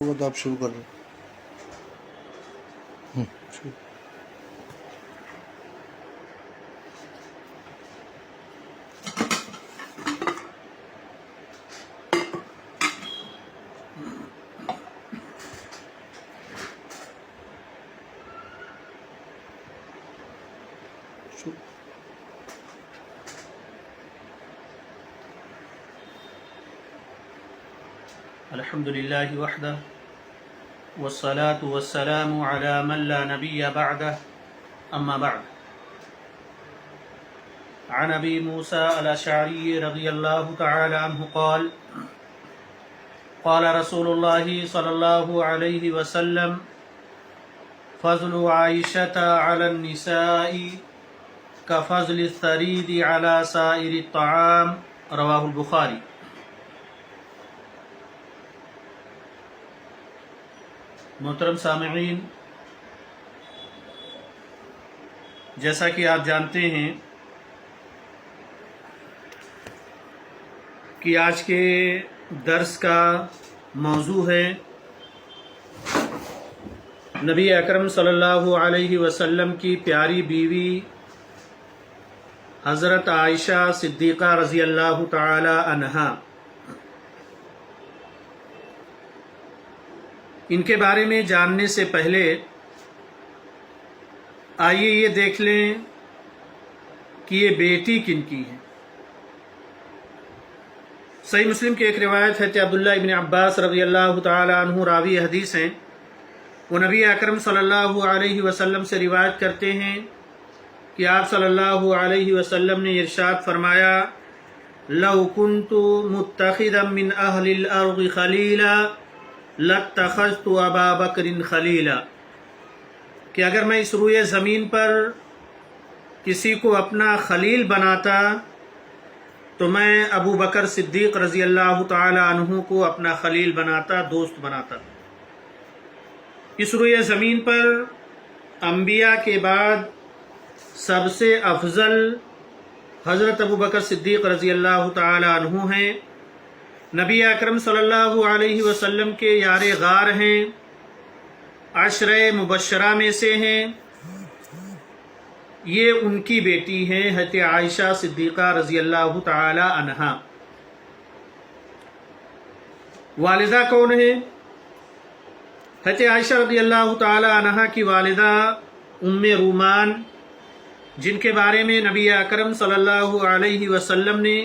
تو آپ شروع کر رہے الحمد لله وحده والصلاة والسلام على من لا نبي بعده أما بعد عن أبي موسى الأشعري رضي الله تعالى عنه قال قال رسول الله صلى الله عليه وسلم فضل عائشة على النساء كفضل الثريد على سائر الطعام رواه البخاري۔ محترم سامعین، جیسا کہ آپ جانتے ہیں کہ آج کے درس کا موضوع ہے نبی اکرم صلی اللہ علیہ وسلم کی پیاری بیوی حضرت عائشہ صدیقہ رضی اللہ تعالی عنہا، ان کے بارے میں جاننے سے پہلے آئیے یہ دیکھ لیں کہ یہ بیٹی کن کی ہے۔ صحیح مسلم کی ایک روایت ہے کہ عبداللہ ابن عباس رضی اللہ تعالی عنہ راوی حدیث ہیں، وہ نبی اکرم صلی اللہ علیہ وسلم سے روایت کرتے ہیں کہ آپ صلی اللہ علیہ وسلم نے ارشاد فرمایا، لو کنت متخذا من اہل الارض خلیلا لاتخذت ابا بکر خلیلا، کہ اگر میں اس روئے زمین پر کسی کو اپنا خلیل بناتا تو میں ابو بکر صدیق رضی اللہ تعالی عنہ کو اپنا خلیل بناتا، دوست بناتا۔ اس روئے زمین پر انبیاء کے بعد سب سے افضل حضرت ابو بکر صدیق رضی اللہ تعالی عنہ ہیں، نبی اکرم صلی اللہ علیہ وسلم کے یار غار ہیں، عشرہ مبشرہ میں سے ہیں، یہ ان کی بیٹی ہیں حضرت عائشہ صدیقہ رضی اللہ تعالی عنہا۔ والدہ کون ہیں؟ حضرت عائشہ رضی اللہ تعالی عنہا کی والدہ ام رومان، جن کے بارے میں نبی اکرم صلی اللہ علیہ وسلم نے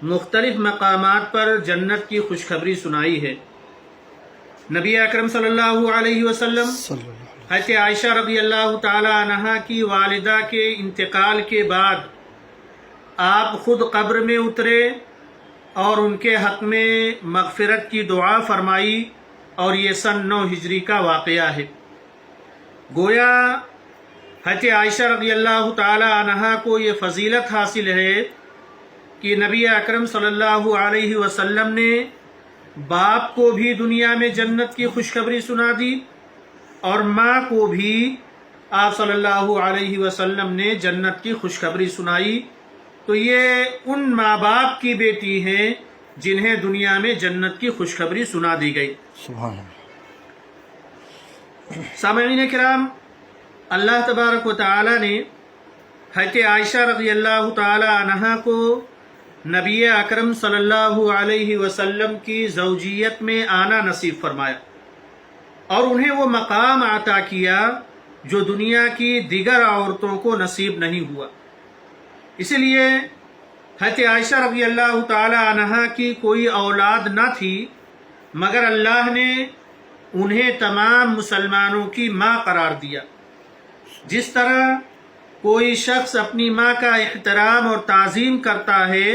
مختلف مقامات پر جنت کی خوشخبری سنائی ہے۔ نبی اکرم صلی اللہ علیہ وسلم حضرت عائشہ رضی اللہ تعالی عنہا کی والدہ کے انتقال کے بعد آپ خود قبر میں اترے اور ان کے حق میں مغفرت کی دعا فرمائی، اور یہ سن 9 ہجری کا واقعہ ہے۔ گویا حضرت عائشہ رضی اللہ تعالی عنہا کو یہ فضیلت حاصل ہے کہ نبی اکرم صلی اللہ علیہ وسلم نے باپ کو بھی دنیا میں جنت کی خوشخبری سنا دی، اور ماں کو بھی آپ صلی اللہ علیہ وسلم نے جنت کی خوشخبری سنائی۔ تو یہ ان ماں باپ کی بیٹی ہیں جنہیں دنیا میں جنت کی خوشخبری سنا دی گئی۔ سبحان اللہ۔ سامعین کرام، اللہ تبارک و تعالی نے حضرت عائشہ رضی اللہ تعالی عنہا کو نبی اکرم صلی اللہ علیہ وسلم کی زوجیت میں آنا نصیب فرمایا، اور انہیں وہ مقام عطا کیا جو دنیا کی دیگر عورتوں کو نصیب نہیں ہوا۔ اسی لیے حضرت عائشہ رضی اللہ تعالی عنہا کی کوئی اولاد نہ تھی، مگر اللہ نے انہیں تمام مسلمانوں کی ماں قرار دیا۔ جس طرح کوئی شخص اپنی ماں کا احترام اور تعظیم کرتا ہے،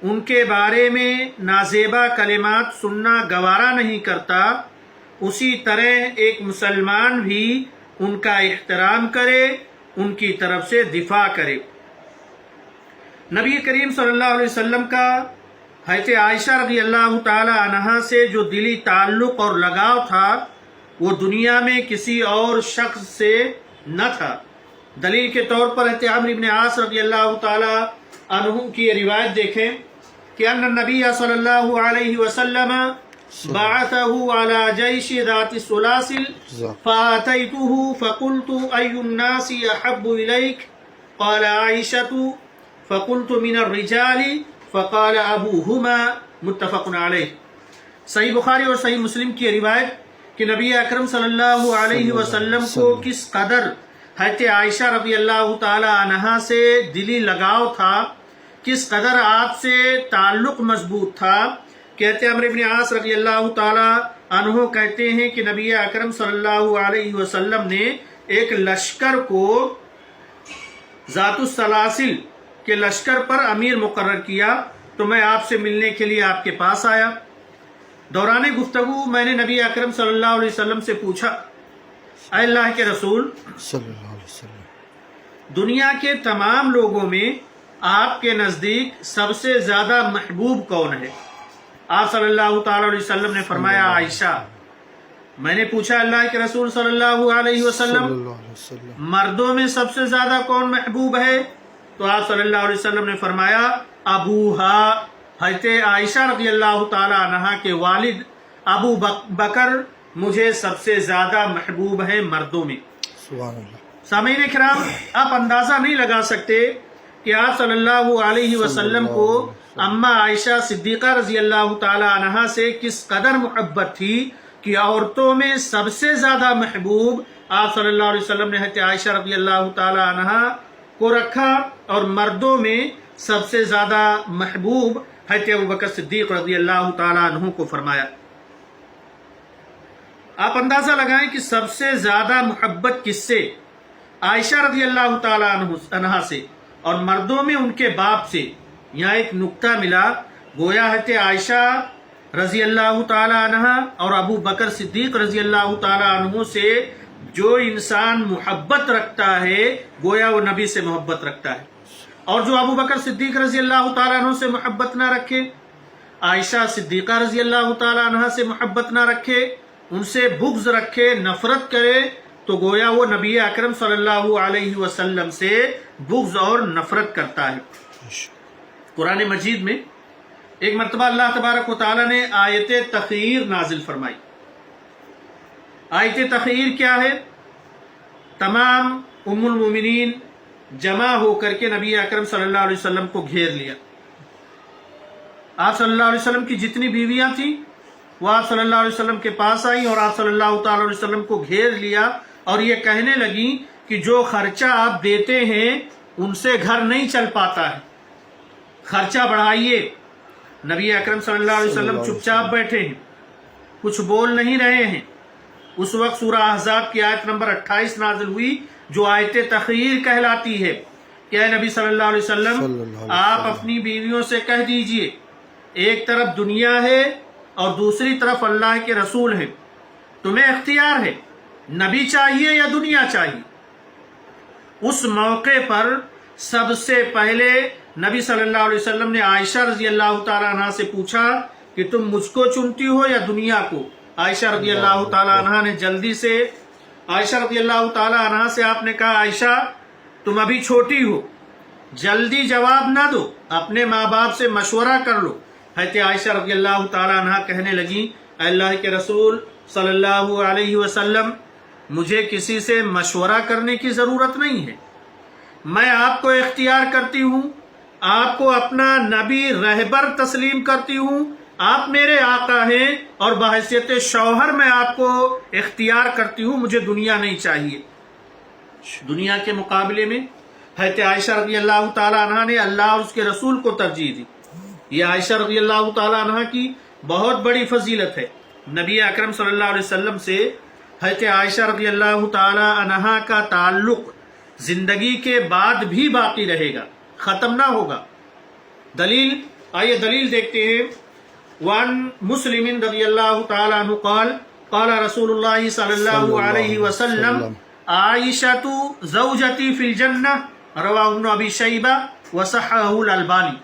ان کے بارے میں نازیبا کلمات سننا گوارا نہیں کرتا، اسی طرح ایک مسلمان بھی ان کا احترام کرے، ان کی طرف سے دفاع کرے۔ نبی کریم صلی اللہ علیہ وسلم کا حضرت عائشہ رضی اللہ تعالی عنہا سے جو دلی تعلق اور لگاؤ تھا، وہ دنیا میں کسی اور شخص سے نہ تھا۔ دلیل کے طور پر حضرت عمرو بن عاص رضی اللہ تعالی عنہ کی روایت دیکھیں کہ ان النبی صلی اللہ علیہ وسلم بعثه على جيش ذات السلاسل فأتيته فقلت أي الناس أحب إليك قال عائشة فقلت من الرجال فقال أبوهما متفق علیہ۔ صحیح بخاری اور صحیح مسلم کی روایت کہ نبی اکرم صلی اللہ علیہ وسلم کو کس قدر حضرت عائشہ رضی اللہ تعالی عنہا سے دلی لگاؤ تھا، کس قدر آپ سے تعلق مضبوط تھا۔ کہتے ہیں عمرو بن عاص رضی اللہ تعالی عنہ کہتے ہیں کہ نبی اکرم صلی اللہ علیہ وسلم نے ایک لشکر کو ذات السلاسل کے لشکر پر امیر مقرر کیا، تو میں آپ سے ملنے کے لیے آپ کے پاس آیا۔ دوران گفتگو میں نے نبی اکرم صلی اللہ علیہ وسلم سے پوچھا، اے اللہ کے رسول صلی اللہ علیہ وسلم، دنیا کے تمام لوگوں میں آپ کے نزدیک سب سے زیادہ محبوب کون ہے؟ آپ صلی اللہ تعالی علیہ وسلم نے فرمایا عائشہ۔ میں نے پوچھا اللہ کے رسول صلی اللہ علیہ وسلم مردوں میں سب سے زیادہ کون محبوب ہے؟ تو آپ صلی اللہ علیہ وسلم نے فرمایا ابوہا، حضرت عائشہ رضی اللہ تعالی عنہا کے والد ابو بکر مجھے سب سے زیادہ محبوب ہیں مردوں میں۔ سبحان اللہ۔ سامعین کرام، آپ اندازہ نہیں لگا سکتے کہ آپ صلی اللہ علیہ وسلم کو اماں عائشہ صدیقہ رضی اللہ تعالی عنہا سے کس قدر محبت تھی کہ عورتوں میں سب سے زیادہ محبوب آپ صلی اللہ علیہ وسلم نے حضرت عائشہ رضی اللہ تعالی عنہا کو رکھا، اور مردوں میں سب سے زیادہ محبوب حضرت ابوبکر صدیق رضی اللہ تعالی عنہ کو فرمایا۔ آپ اندازہ لگائیں کہ سب سے زیادہ محبت کس سے؟ عائشہ رضی اللہ تعالی عنہا سے، اور مردوں میں ان کے باپ سے۔ یہاں ایک نقطہ ملا، گویا حضرت عائشہ رضی اللہ تعالی عنہا اور ابو بکر صدیق رضی اللہ تعالی عنہ سے جو انسان محبت رکھتا ہے گویا وہ نبی سے محبت رکھتا ہے، اور جو ابو بکر صدیق رضی اللہ تعالی عنہ سے محبت نہ رکھے، عائشہ صدیقہ رضی اللہ تعالی عنہ سے محبت نہ رکھے، ان سے بغض رکھے، نفرت کرے، تو گویا وہ نبی اکرم صلی اللہ علیہ وسلم سے بغض اور نفرت کرتا ہے۔ قرآن مجید میں ایک مرتبہ اللہ تبارک و تعالی نے آیت تخیر نازل فرمائی۔ آیت تخیر کیا ہے؟ تمام ام المومنین جمع ہو کر کے نبی اکرم صلی اللہ علیہ وسلم کو گھیر لیا۔ آپ صلی اللہ علیہ وسلم کی جتنی بیویاں تھیں وہ آپ صلی اللہ علیہ وسلم کے پاس آئیں اور آپ صلی اللہ تعالی علیہ وسلم کو گھیر لیا، اور یہ کہنے لگیں کہ جو خرچہ آپ دیتے ہیں ان سے گھر نہیں چل پاتا ہے، خرچہ بڑھائیے۔ نبی اکرم صلی اللہ علیہ وسلم چپ چاپ بیٹھے ہیں، کچھ بول نہیں رہے ہیں۔ اس وقت سورہ احزاب کی آیت نمبر 28 نازل ہوئی جو آیت تخیر کہلاتی ہے کہ اے نبی صلی اللہ علیہ وسلم آپ اپنی بیویوں سے کہہ دیجئے ایک طرف دنیا ہے اور دوسری طرف اللہ کے رسول ہیں، تمہیں اختیار ہے، نبی چاہیے یا دنیا چاہیے۔ اس موقع پر سب سے پہلے نبی صلی اللہ علیہ وسلم نے عائشہ رضی اللہ تعالی عنہ سے پوچھا کہ تم مجھ کو چنتی ہو یا دنیا کو؟ عائشہ رضی اللہ تعالی عنہ نے جلدی سے عائشہ رضی اللہ تعالی عنہ سے آپ نے کہا عائشہ تم ابھی چھوٹی ہو، جلدی جواب نہ دو، اپنے ماں باپ سے مشورہ کر لو۔ حضرت عائشہ رضی اللہ تعالی عنہ کہنے لگیں اے اللہ کے رسول صلی اللہ علیہ وسلم مجھے کسی سے مشورہ کرنے کی ضرورت نہیں ہے، میں آپ کو اختیار کرتی ہوں، آپ کو اپنا نبی رہبر تسلیم کرتی ہوں، آپ میرے آقا ہیں اور بحیثیت شوہر میں آپ کو اختیار کرتی ہوں، مجھے دنیا نہیں چاہیے۔ دنیا کے مقابلے میں حضرت عائشہ رضی اللہ تعالی عنہ نے اللہ اور اس کے رسول کو ترجیح دی۔ یہ عائشہ رضی اللہ تعالی عنہ کی بہت بڑی فضیلت ہے۔ نبی اکرم صلی اللہ علیہ وسلم سے حضرت عائشہ رضی اللہ تعالی عنہ کا تعلق زندگی کے بعد بھی باقی رہے گا، ختم نہ ہوگا۔ دلیل، آئیے دلیل دیکھتے ہیں۔ وان مسلم رضی اللہ تعالی عنہ قال قال رسول اللہ صلی اللہ علیہ وسلم عائشۃ زوجتی فی الجنہ، رواہ ابن ابی شیبہ وصححہ الالبانی۔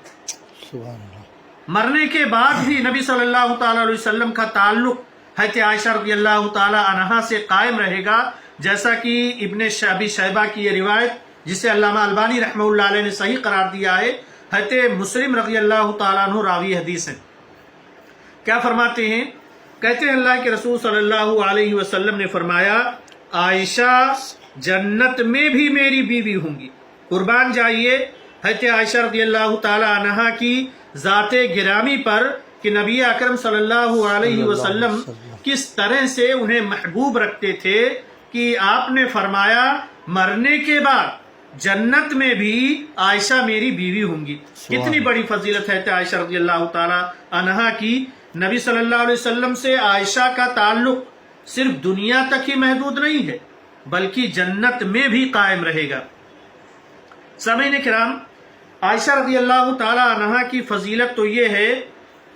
سبحان اللہ۔ مرنے کے بعد بھی نبی صلی اللہ تعالی علیہ وسلم کا تعلق حضرت عائشہ رضی اللہ تعالی عنہا سے قائم رہے گا، جیسا کہ ابن ابی شیبہ کی یہ روایت جسے علامہ البانی رحمہ اللہ علیہ نے صحیح قرار دیا ہے، حضرت مسلم رضی اللہ تعالیٰ عنہ راوی حدیث ہیں۔ کیا فرماتے ہیں کہتے ہیں اللہ کے رسول صلی اللہ علیہ وسلم نے فرمایا عائشہ جنت میں بھی میری بیوی ہوں گی۔ قربان جائیے حضرت عائشہ رضی اللہ تعالی عنہا کی ذات گرامی پر کہ نبی اکرم صلی اللہ علیہ وسلم کس طرح سے انہیں محبوب رکھتے تھے کہ آپ نے فرمایا مرنے کے بعد جنت میں بھی عائشہ میری بیوی ہوں گی۔ کتنی بڑی فضیلت ہے عائشہ رضی اللہ تعالی عنہا کی۔ نبی صلی اللہ علیہ وسلم سے عائشہ کا تعلق صرف دنیا تک ہی محدود نہیں ہے بلکہ جنت میں بھی قائم رہے گا۔ سامعین کرام، عائشہ رضی اللہ تعالی عنہا کی فضیلت تو یہ ہے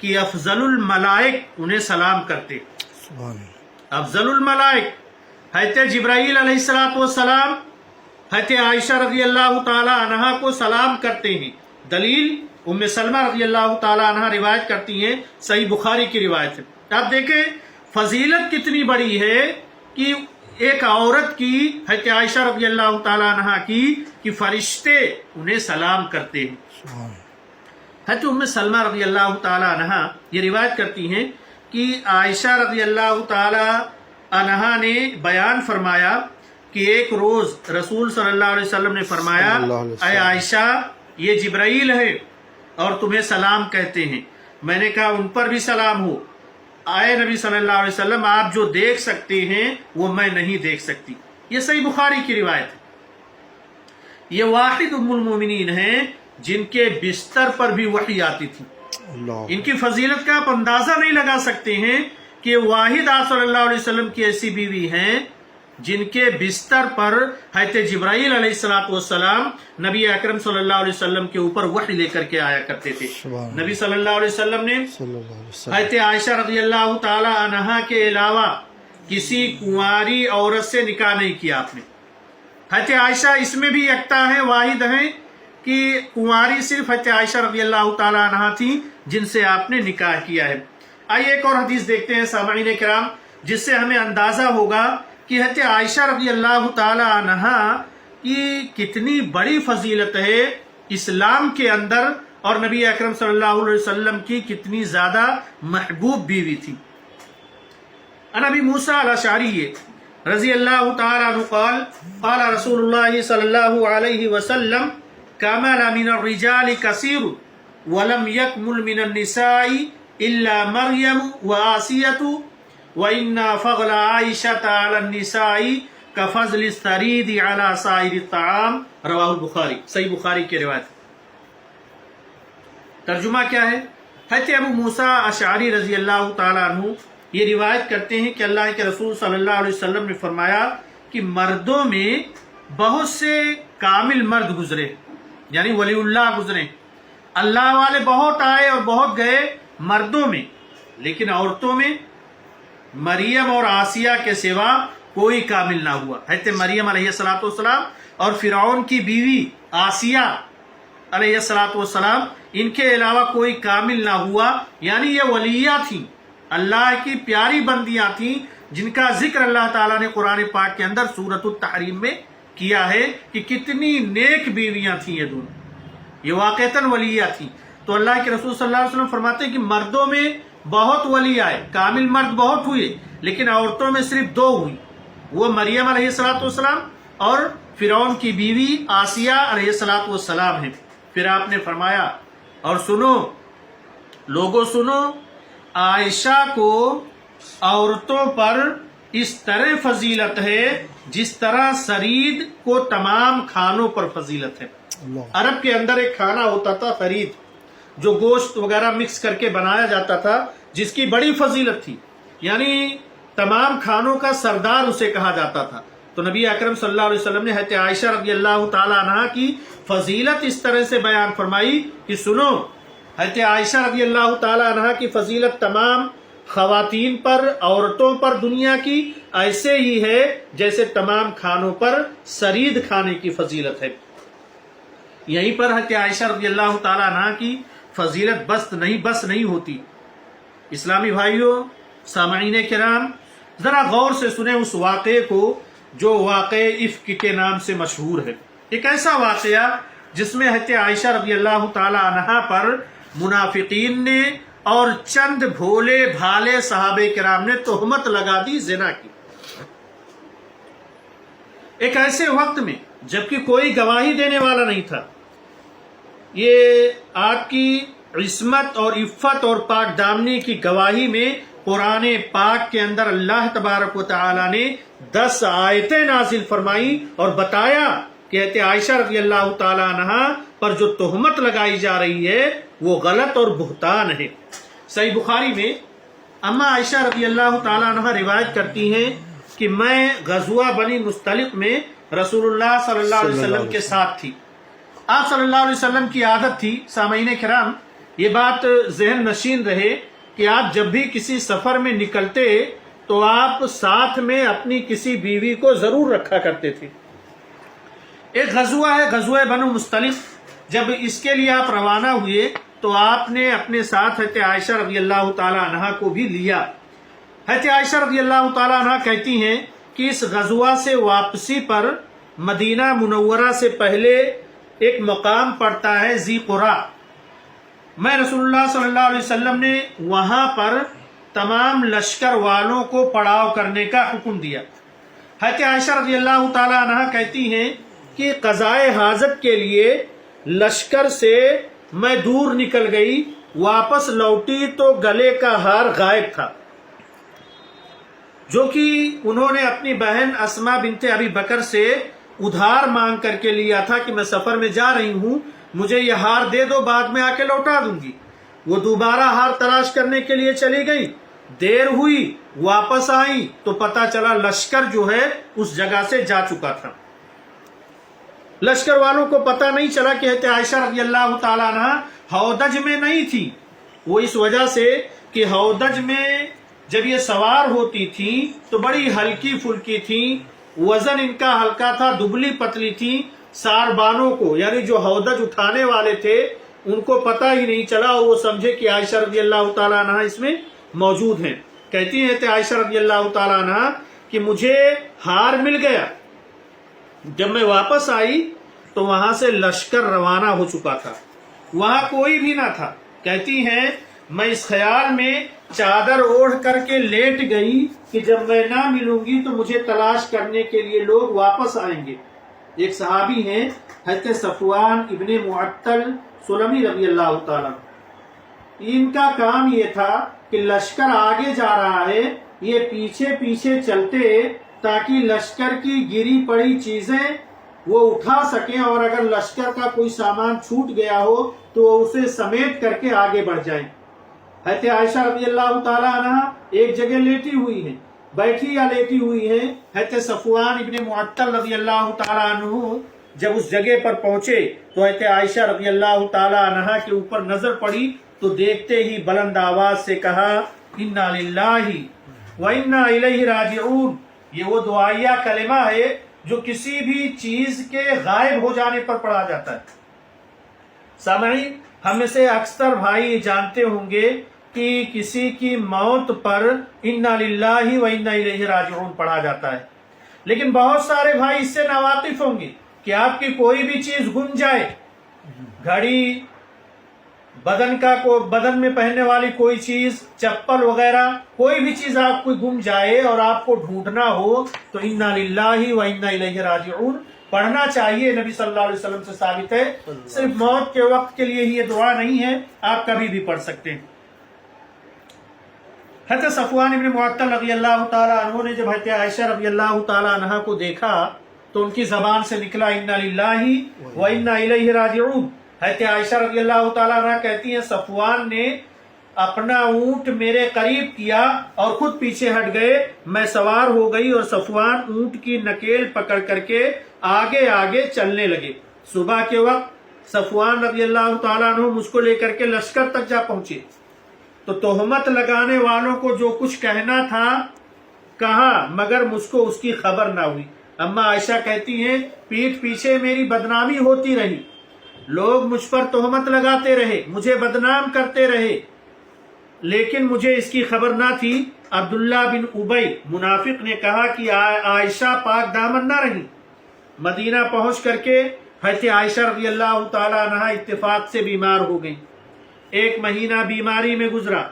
کہ افضل الملائک انہیں سلام کرتے۔ سبحان اللہ۔ افضل الملائک حضرت جبرائیل علیہ السلام حضرت عائشہ رضی اللہ تعالی عنہا کو سلام کرتے ہیں۔ دلیل ام سلمہ رضی اللہ تعالی عنہا روایت کرتی ہیں، صحیح بخاری کی روایت ہے۔ آپ دیکھیں فضیلت کتنی بڑی ہے کہ ایک عورت کی حضرت عائشہ رضی اللہ تعالی عنہا کی کہ فرشتے انہیں سلام کرتے ہیں۔ سبحان اللہ۔ حضرت ام سلمہ رضی اللہ تعالی عنہا یہ روایت کرتی ہیں کہ عائشہ رضی اللہ تعالی عنہا نے بیان فرمایا کہ ایک روز رسول صلی اللہ علیہ وسلم نے فرمایا صلی اللہ علیہ وسلم، اے عائشہ یہ جبرائیل ہے اور تمہیں سلام کہتے ہیں۔ میں نے کہا ان پر بھی سلام ہو۔ اے نبی صلی اللہ علیہ وسلم آپ جو دیکھ سکتے ہیں وہ میں نہیں دیکھ سکتی۔ یہ صحیح بخاری کی روایت ہے۔ یہ واحد ام المومنین ہیں جن کے بستر پر بھی وحی آتی تھی۔ اللہ ان کی فضیلت کا آپ اندازہ نہیں لگا سکتے ہیں کہ واحد آپ صلی اللہ علیہ وسلم کی ایسی بیوی ہیں جن کے بستر پر حضرت جبرائیل علیہ السلام نبی اکرم صلی اللہ علیہ وسلم کے اوپر وحی لے کر کے آیا کرتے تھے۔ سبحان نبی صلی اللہ علیہ وسلم نے صلی اللہ علیہ وسلم، حضرت عائشہ رضی اللہ تعالی عنہا کے علاوہ کسی کنواری عورت سے نکاح نہیں کیا آپ نے۔ حضرت عائشہ اس میں بھی یکتا ہے، واحد ہیں کہ کنواری صرف حضرت عائشہ رضی اللہ تعالی عنہا تھی جن سے آپ نے نکاح کیا ہے۔ آئیے ایک اور حدیث دیکھتے ہیں سامعین کرام جس سے ہمیں اندازہ ہوگا کہ حضرت عائشہ رضی اللہ تعالی عنہا کی کتنی بڑی فضیلت ہے اسلام کے اندر اور نبی اکرم صلی اللہ علیہ وسلم کی کتنی زیادہ محبوب بیوی تھی۔ عن ابی موسیٰ الاشعری رضی اللہ تعالی عنہ قال قال رسول اللہ صلی اللہ علیہ وسلم کمل من الرجال کثیر ولم یکمل من النساء الا مریم وآسیۃ وَإِنَّا فَضْلَ عَائِشَةَ عَلَى النِّسَاءِ كَفَضْلِ الثَّرِيدِ عَلَى سَائِرِ الطَّعَامِ رواہ البخاری، صحیح بخاری کی روایت۔ ترجمہ کیا ہے؟ حضرت ابو موسیٰ اشعری رضی اللہ تعالیٰ عنہ یہ روایت کرتے ہیں کہ اللہ کے رسول صلی اللہ علیہ وسلم نے فرمایا کہ مردوں میں بہت سے کامل مرد گزرے، یعنی ولی اللہ گزرے، اللہ والے بہت آئے اور بہت گئے مردوں میں، لیکن عورتوں میں مریم اور آسیہ کے سوا کوئی کامل نہ ہوا۔ حضرت مریم علیہ السلام اور فرعون کی بیوی آسیہ علیہ السلام ان کے علاوہ کوئی کامل نہ ہوا، یعنی یہ ولیہ تھیں، اللہ کی پیاری بندیاں تھیں جن کا ذکر اللہ تعالیٰ نے قرآن پاک کے اندر سورۃ التحریم میں کیا ہے کہ کتنی نیک بیویاں تھیں یہ دونوں، یہ واقعتاً ولیہ تھیں۔ تو اللہ کے رسول صلی اللہ علیہ وسلم فرماتے ہیں کہ مردوں میں بہت ولی آئے، کامل مرد بہت ہوئے، لیکن عورتوں میں صرف دو ہوئی، وہ مریم علیہ السلام اور فرعون کی بیوی آسیہ علیہ السلام ہیں۔ پھر آپ نے فرمایا اور سنو لوگوں سنو، عائشہ کو عورتوں پر اس طرح فضیلت ہے جس طرح سرید کو تمام کھانوں پر فضیلت ہے۔ اللہ عرب کے اندر ایک کھانا ہوتا تھا فرید، جو گوشت وغیرہ مکس کر کے بنایا جاتا تھا، جس کی بڑی فضیلت تھی، یعنی تمام کھانوں کا سردار اسے کہا جاتا تھا۔ تو نبی اکرم صلی اللہ علیہ وسلم نے حضرت عائشہ رضی اللہ تعالی عنہا کی فضیلت اس طرح سے بیان فرمائی کہ سنو، حضرت عائشہ رضی اللہ تعالی عنہا کی فضیلت تمام خواتین پر، عورتوں پر دنیا کی ایسے ہی ہے جیسے تمام کھانوں پر سرید کھانے کی فضیلت ہے۔ یہیں پر حضرت عائشہ رضی اللہ تعالی عنہا کی فضیلت بس نہیں ہوتی۔ اسلامی بھائیوں، سامعین کرام، ذرا غور سے سنیں اس واقعے کو جو واقعہ افک کے نام سے مشہور ہے۔ ایک ایسا واقعہ جس میں حضرت عائشہ رضی اللہ تعالی عنہا پر منافقین نے اور چند بھولے بھالے صحابہ کرام نے تہمت لگا دی زنا کی، ایک ایسے وقت میں جبکہ کوئی گواہی دینے والا نہیں تھا۔ یہ آپ کی عصمت اور عفت اور پاک دامنی کی گواہی میں قرآن پاک کے اندر اللہ تبارک و تعالی نے 10 آیتیں نازل فرمائی اور بتایا کہ حضرت عائشہ رضی اللہ تعالی عنہ پر جو تہمت لگائی جا رہی ہے وہ غلط اور بہتان ہے۔ صحیح بخاری میں اما عائشہ رضی اللہ تعالی عنہ روایت کرتی ہیں کہ میں غزوہ بنی مستلق میں رسول اللہ صلی اللہ علیہ وسلم کے ساتھ تھی۔ آپ صلی اللہ علیہ وسلم کی عادت تھی، سامعین کرام یہ بات ذہن نشین رہے کہ آپ جب بھی کسی سفر میں نکلتے تو آپ ساتھ میں اپنی کسی بیوی کو ضرور رکھا کرتے تھے۔ ایک غزوہ ہے غزوہ بنو مستلق، جب اس کے لیے آپ روانہ ہوئے تو آپ نے اپنے ساتھ حضرت عائشہ رضی اللہ تعالی عنہ کو بھی لیا۔ حضرت عائشہ رضی اللہ تعالی عنہ کہتی ہیں کہ اس غزوہ سے واپسی پر مدینہ منورہ سے پہلے ایک مقام پڑتا ہے ذی قرا، میں رسول اللہ صلی اللہ علیہ وسلم نے وہاں پر تمام لشکر والوں کو پڑاؤ کرنے کا حکم دیا۔ حضرت عائشہ رضی اللہ تعالی عنہ کہتی ہیں کہ قضائے حاجت کے لیے لشکر سے میں دور نکل گئی، واپس لوٹی تو گلے کا ہار غائب تھا جو کہ انہوں نے اپنی بہن اسما بنت ابی بکر سے ادھار مانگ کر کے لیا تھا کہ میں سفر میں جا رہی ہوں، مجھے یہ ہار دے دو، بعد میں آ کے لوٹا دوں گی۔ وہ دوبارہ ہار تلاش کرنے کے لیے چلی گئی، دیر ہوئی، واپس آئی تو پتہ چلا لشکر جو ہے اس جگہ سے جا چکا تھا۔ لشکر والوں کو پتہ نہیں چلا کہ حضرت عائشہ رضی اللہ تعالیٰ عنہ ہودج میں نہیں تھی، وہ اس وجہ سے کہ ہودج میں جب یہ سوار ہوتی تھی تو بڑی ہلکی پھلکی تھی، وزن ان کا ہلکا تھا، دبلی پتلی تھی، ساربانوں کو یعنی جو ہودج اٹھانے والے تھے ان کو پتہ ہی نہیں چلا اور وہ سمجھے کہ عائشہ رضی اللہ تعالیٰ عنہ اس میں موجود ہیں۔ کہتی ہیں کہ عائشہ رضی اللہ تعالیٰ عنہ کہ مجھے ہار مل گیا، جب میں واپس آئی تو وہاں سے لشکر روانہ ہو چکا تھا، وہاں کوئی بھی نہ تھا۔ کہتی ہیں میں اس خیال میں چادر اوڑھ کر کے لیٹ گئی کہ جب میں نہ ملوں گی تو مجھے تلاش کرنے کے لیے لوگ واپس آئیں گے۔ ایک صحابی ہیں حضرت صفوان ابن معطل سلمی رضی اللہ تعالیٰ، ان کا کام یہ تھا کہ لشکر آگے جا رہا ہے، یہ پیچھے پیچھے چلتے تاکہ لشکر کی گری پڑی چیزیں وہ اٹھا سکیں اور اگر لشکر کا کوئی سامان چھوٹ گیا ہو تو وہ اسے سمیٹ کر کے آگے بڑھ جائیں۔ حضرت عائشہ رضی اللہ تعالیٰ عنہ ایک جگہ لیٹی ہوئی ہیں، بیٹھی یا لیٹی ہوئی ہیں، حضرت صفوان ابن معطل رضی اللہ تعالیٰ عنہ جب اس جگہ پر پہنچے تو حضرت عائشہ رضی اللہ تعالیٰ عنہ کے اوپر نظر پڑی تو دیکھتے ہی بلند آواز سے کہا انا للہ و انا الیہ راجعون۔ یہ وہ دعائیہ کلمہ ہے جو کسی بھی چیز کے غائب ہو جانے پر پڑھا جاتا ہے۔ سامعین، ہم میں سے اکثر بھائی جانتے ہوں گے کہ کسی کی موت پر انا للہ و انا الیہ راجعون پڑھا جاتا ہے، لیکن بہت سارے بھائی اس سے ناواقف ہوں گے کہ آپ کی کوئی بھی چیز گم جائے، گھڑی، بدن میں پہننے والی کوئی چیز، چپل وغیرہ، کوئی بھی چیز آپ کو گم جائے اور آپ کو ڈھونڈنا ہو تو انا للہ و انا الیہ راجعون پڑھنا چاہیے۔ نبی صلی اللہ علیہ وسلم سے ثابت ہے، صرف موت کے وقت کے لیے ہی یہ دعا نہیں ہے، آپ کبھی بھی پڑھ سکتے ہیں۔ حضرت صفوان ابن معطل رضی اللہ تعالیٰ عنہ نے جب حضرت عائشہ رضی اللہ تعالیٰ عنہ کو دیکھا تو ان کی زبان سے نکلا انا للہ و انا الیہ راجعون۔ حضرت عائشہ رضی اللہ تعالیٰ عنہ کہتی ہیں صفوان نے اپنا اونٹ میرے قریب کیا اور خود پیچھے ہٹ گئے، میں سوار ہو گئی اور صفوان اونٹ کی نکیل پکڑ کر کے آگے آگے چلنے لگے۔ صبح کے وقت صفوان رضی اللہ تعالیٰ عنہ مجھ کو لے کر کے لشکر تک جا پہنچے تو تہمت لگانے والوں کو جو کچھ کہنا تھا کہا، مگر مجھ کو اس کی خبر نہ ہوئی۔ اما عائشہ کہتی ہیں پیٹھ پیچھے میری بدنامی ہوتی رہی، لوگ مجھ پر تہمت لگاتے رہے، مجھے بدنام کرتے رہے، لیکن مجھے اس کی خبر نہ تھی۔ عبداللہ بن ابی منافق نے کہا کہ عائشہ پاک دامن نہ رہی۔ مدینہ پہنچ کر کے حضرت عائشہ رضی اللہ تعالی عنہ اتفاق سے بیمار ہو گئی۔ ایک مہینہ بیماری میں گزرا.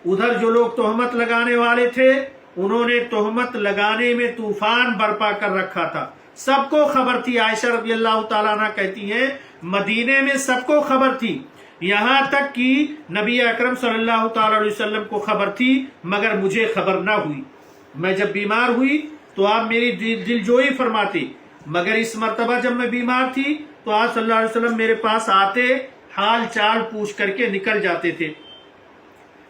ادھر جو لوگ تہمت لگانے والے تھے انہوں نے تہمت لگانے میں طوفان برپا کر رکھا تھا. سب کو خبر تھی. عائشہ رضی اللہ تعالیٰ عنہ کہتی ہیں مدینے میں سب کو خبر تھی، یہاں تک کہ نبی اکرم صلی اللہ تعالیٰ علیہ وسلم کو خبر تھی مگر مجھے خبر نہ ہوئی. میں جب بیمار ہوئی تو آپ میری دل جوئی فرماتے، مگر اس مرتبہ جب میں بیمار تھی تو آپ صلی اللہ علیہ وسلم میرے پاس آتے، حال چال پوچھ کر کے نکل جاتے تھے.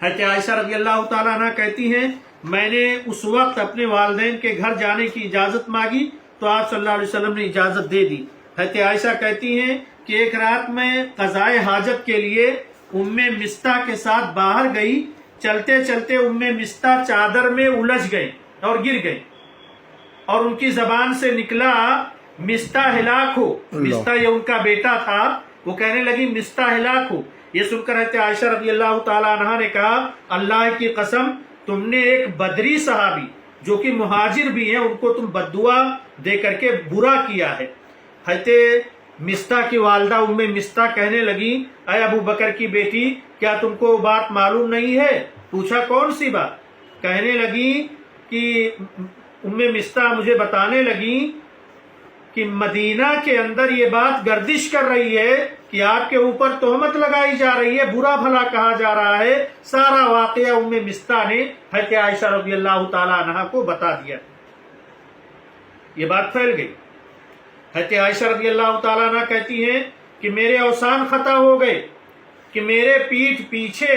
حضرت عائشہ رضی اللہ تعالیٰ عنہ کہتی ہیں میں نے اس وقت اپنے والدین کے گھر جانے کی اجازت مانگی تو آپ صلی اللہ علیہ وسلم نے اجازت دے دی. حضرت عائشہ کہتی ہیں کہ ایک رات میں قضائے حاجت کے لیے ام مستح کے ساتھ باہر گئی. چلتے چلتے ام مستح چادر میں الجھ گئے اور گر گئے اور ان کی زبان سے نکلا مستح ہلاک ہو. مستح یہ ان کا بیٹا تھا. وہ کہنے لگی مستح ہلاک ہو. یہ سن کر حضرت عائشہ رضی اللہ تعالیٰ عنہ نے کہا اللہ کی قسم تم نے ایک بدری صحابی جو کہ مہاجر بھی ہیں ان کو تم بددعا دے کر کے برا کیا ہے. حضرت مستح کی والدہ ام مستح کہنے لگی اے ابو بکر کی بیٹی کیا تم کو بات معلوم نہیں ہے؟ پوچھا کون سی بات؟ کہنے لگی کہ ام مستح مجھے بتانے لگی کہ مدینہ کے اندر یہ بات گردش کر رہی ہے کہ آپ کے اوپر تہمت لگائی جا رہی ہے، برا بھلا کہا جا رہا ہے. سارا واقعہ ام مستح نے حضرت عائشہ رضی اللہ تعالی عنہا کو بتا دیا. یہ بات پھیل گئی. حضرت عائشہ رضی اللہ تعالیٰ عنہ کہتی ہیں کہ میرے اوسان خطا ہو گئے کہ میرے پیٹھ پیچھے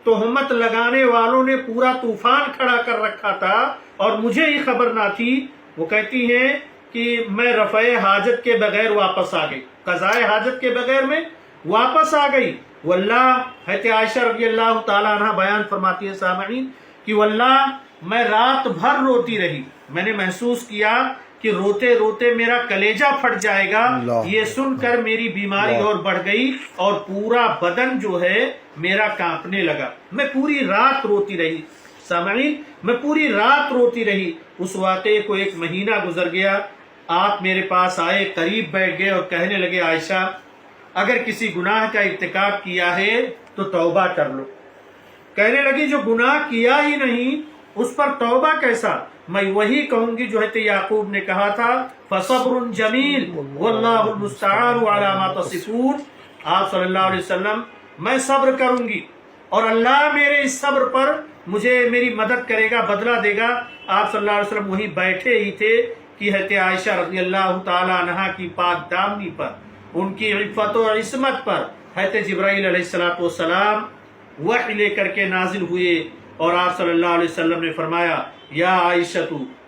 تہمت لگانے والوں نے پورا طوفان کھڑا کر رکھا تھا اور مجھے ہی خبر نہ تھی. وہ کہتی ہیں کہ میں رفع حاجت کے بغیر واپس آ گئی، قضاء حاجت کے بغیر میں واپس آ گئی. واللہ حضرت عائشہ رضی اللہ تعالیٰ عنہ بیان فرماتی ہے سامعین کہ واللہ میں رات بھر روتی رہی. میں نے محسوس کیا کہ روتے روتے میرا کلیجہ پھٹ جائے گا. یہ سن کر میری بیماری اور بڑھ گئی اور پورا بدن جو ہے میرا کانپنے لگا. میں پوری رات روتی رہی. سامعین میں پوری رات روتی رہی. اس واقعے کو ایک مہینہ گزر گیا. آپ میرے پاس آئے، قریب بیٹھ گئے اور کہنے لگے عائشہ اگر کسی گناہ کا ارتکاب کیا ہے تو توبہ کر لو. کہنے لگی جو گناہ کیا ہی نہیں اس پر توبہ کیسا؟ میں وہی کہوں گی جو حضرت یعقوب نے کہا تھا فصبر جمیل واللہ المستعان علی ما تصفون. آپ صلی اللہ علیہ وسلم میں صبر کروں گی اور اللہ میرے اس صبر پر مجھے میری مدد کرے گا، بدلہ دے گا. آپ صلی اللہ علیہ وسلم وہیں بیٹھے ہی تھے کہ حضرت عائشہ رضی اللہ تعالی عنہا کی پاک دامنی پر، ان کی عفت و عصمت پر حضرت جبرائیل علیہ السلام وحی لے کر کے نازل ہوئے اور آپ صلی اللہ علیہ وسلم نے فرمایا یا عائشہ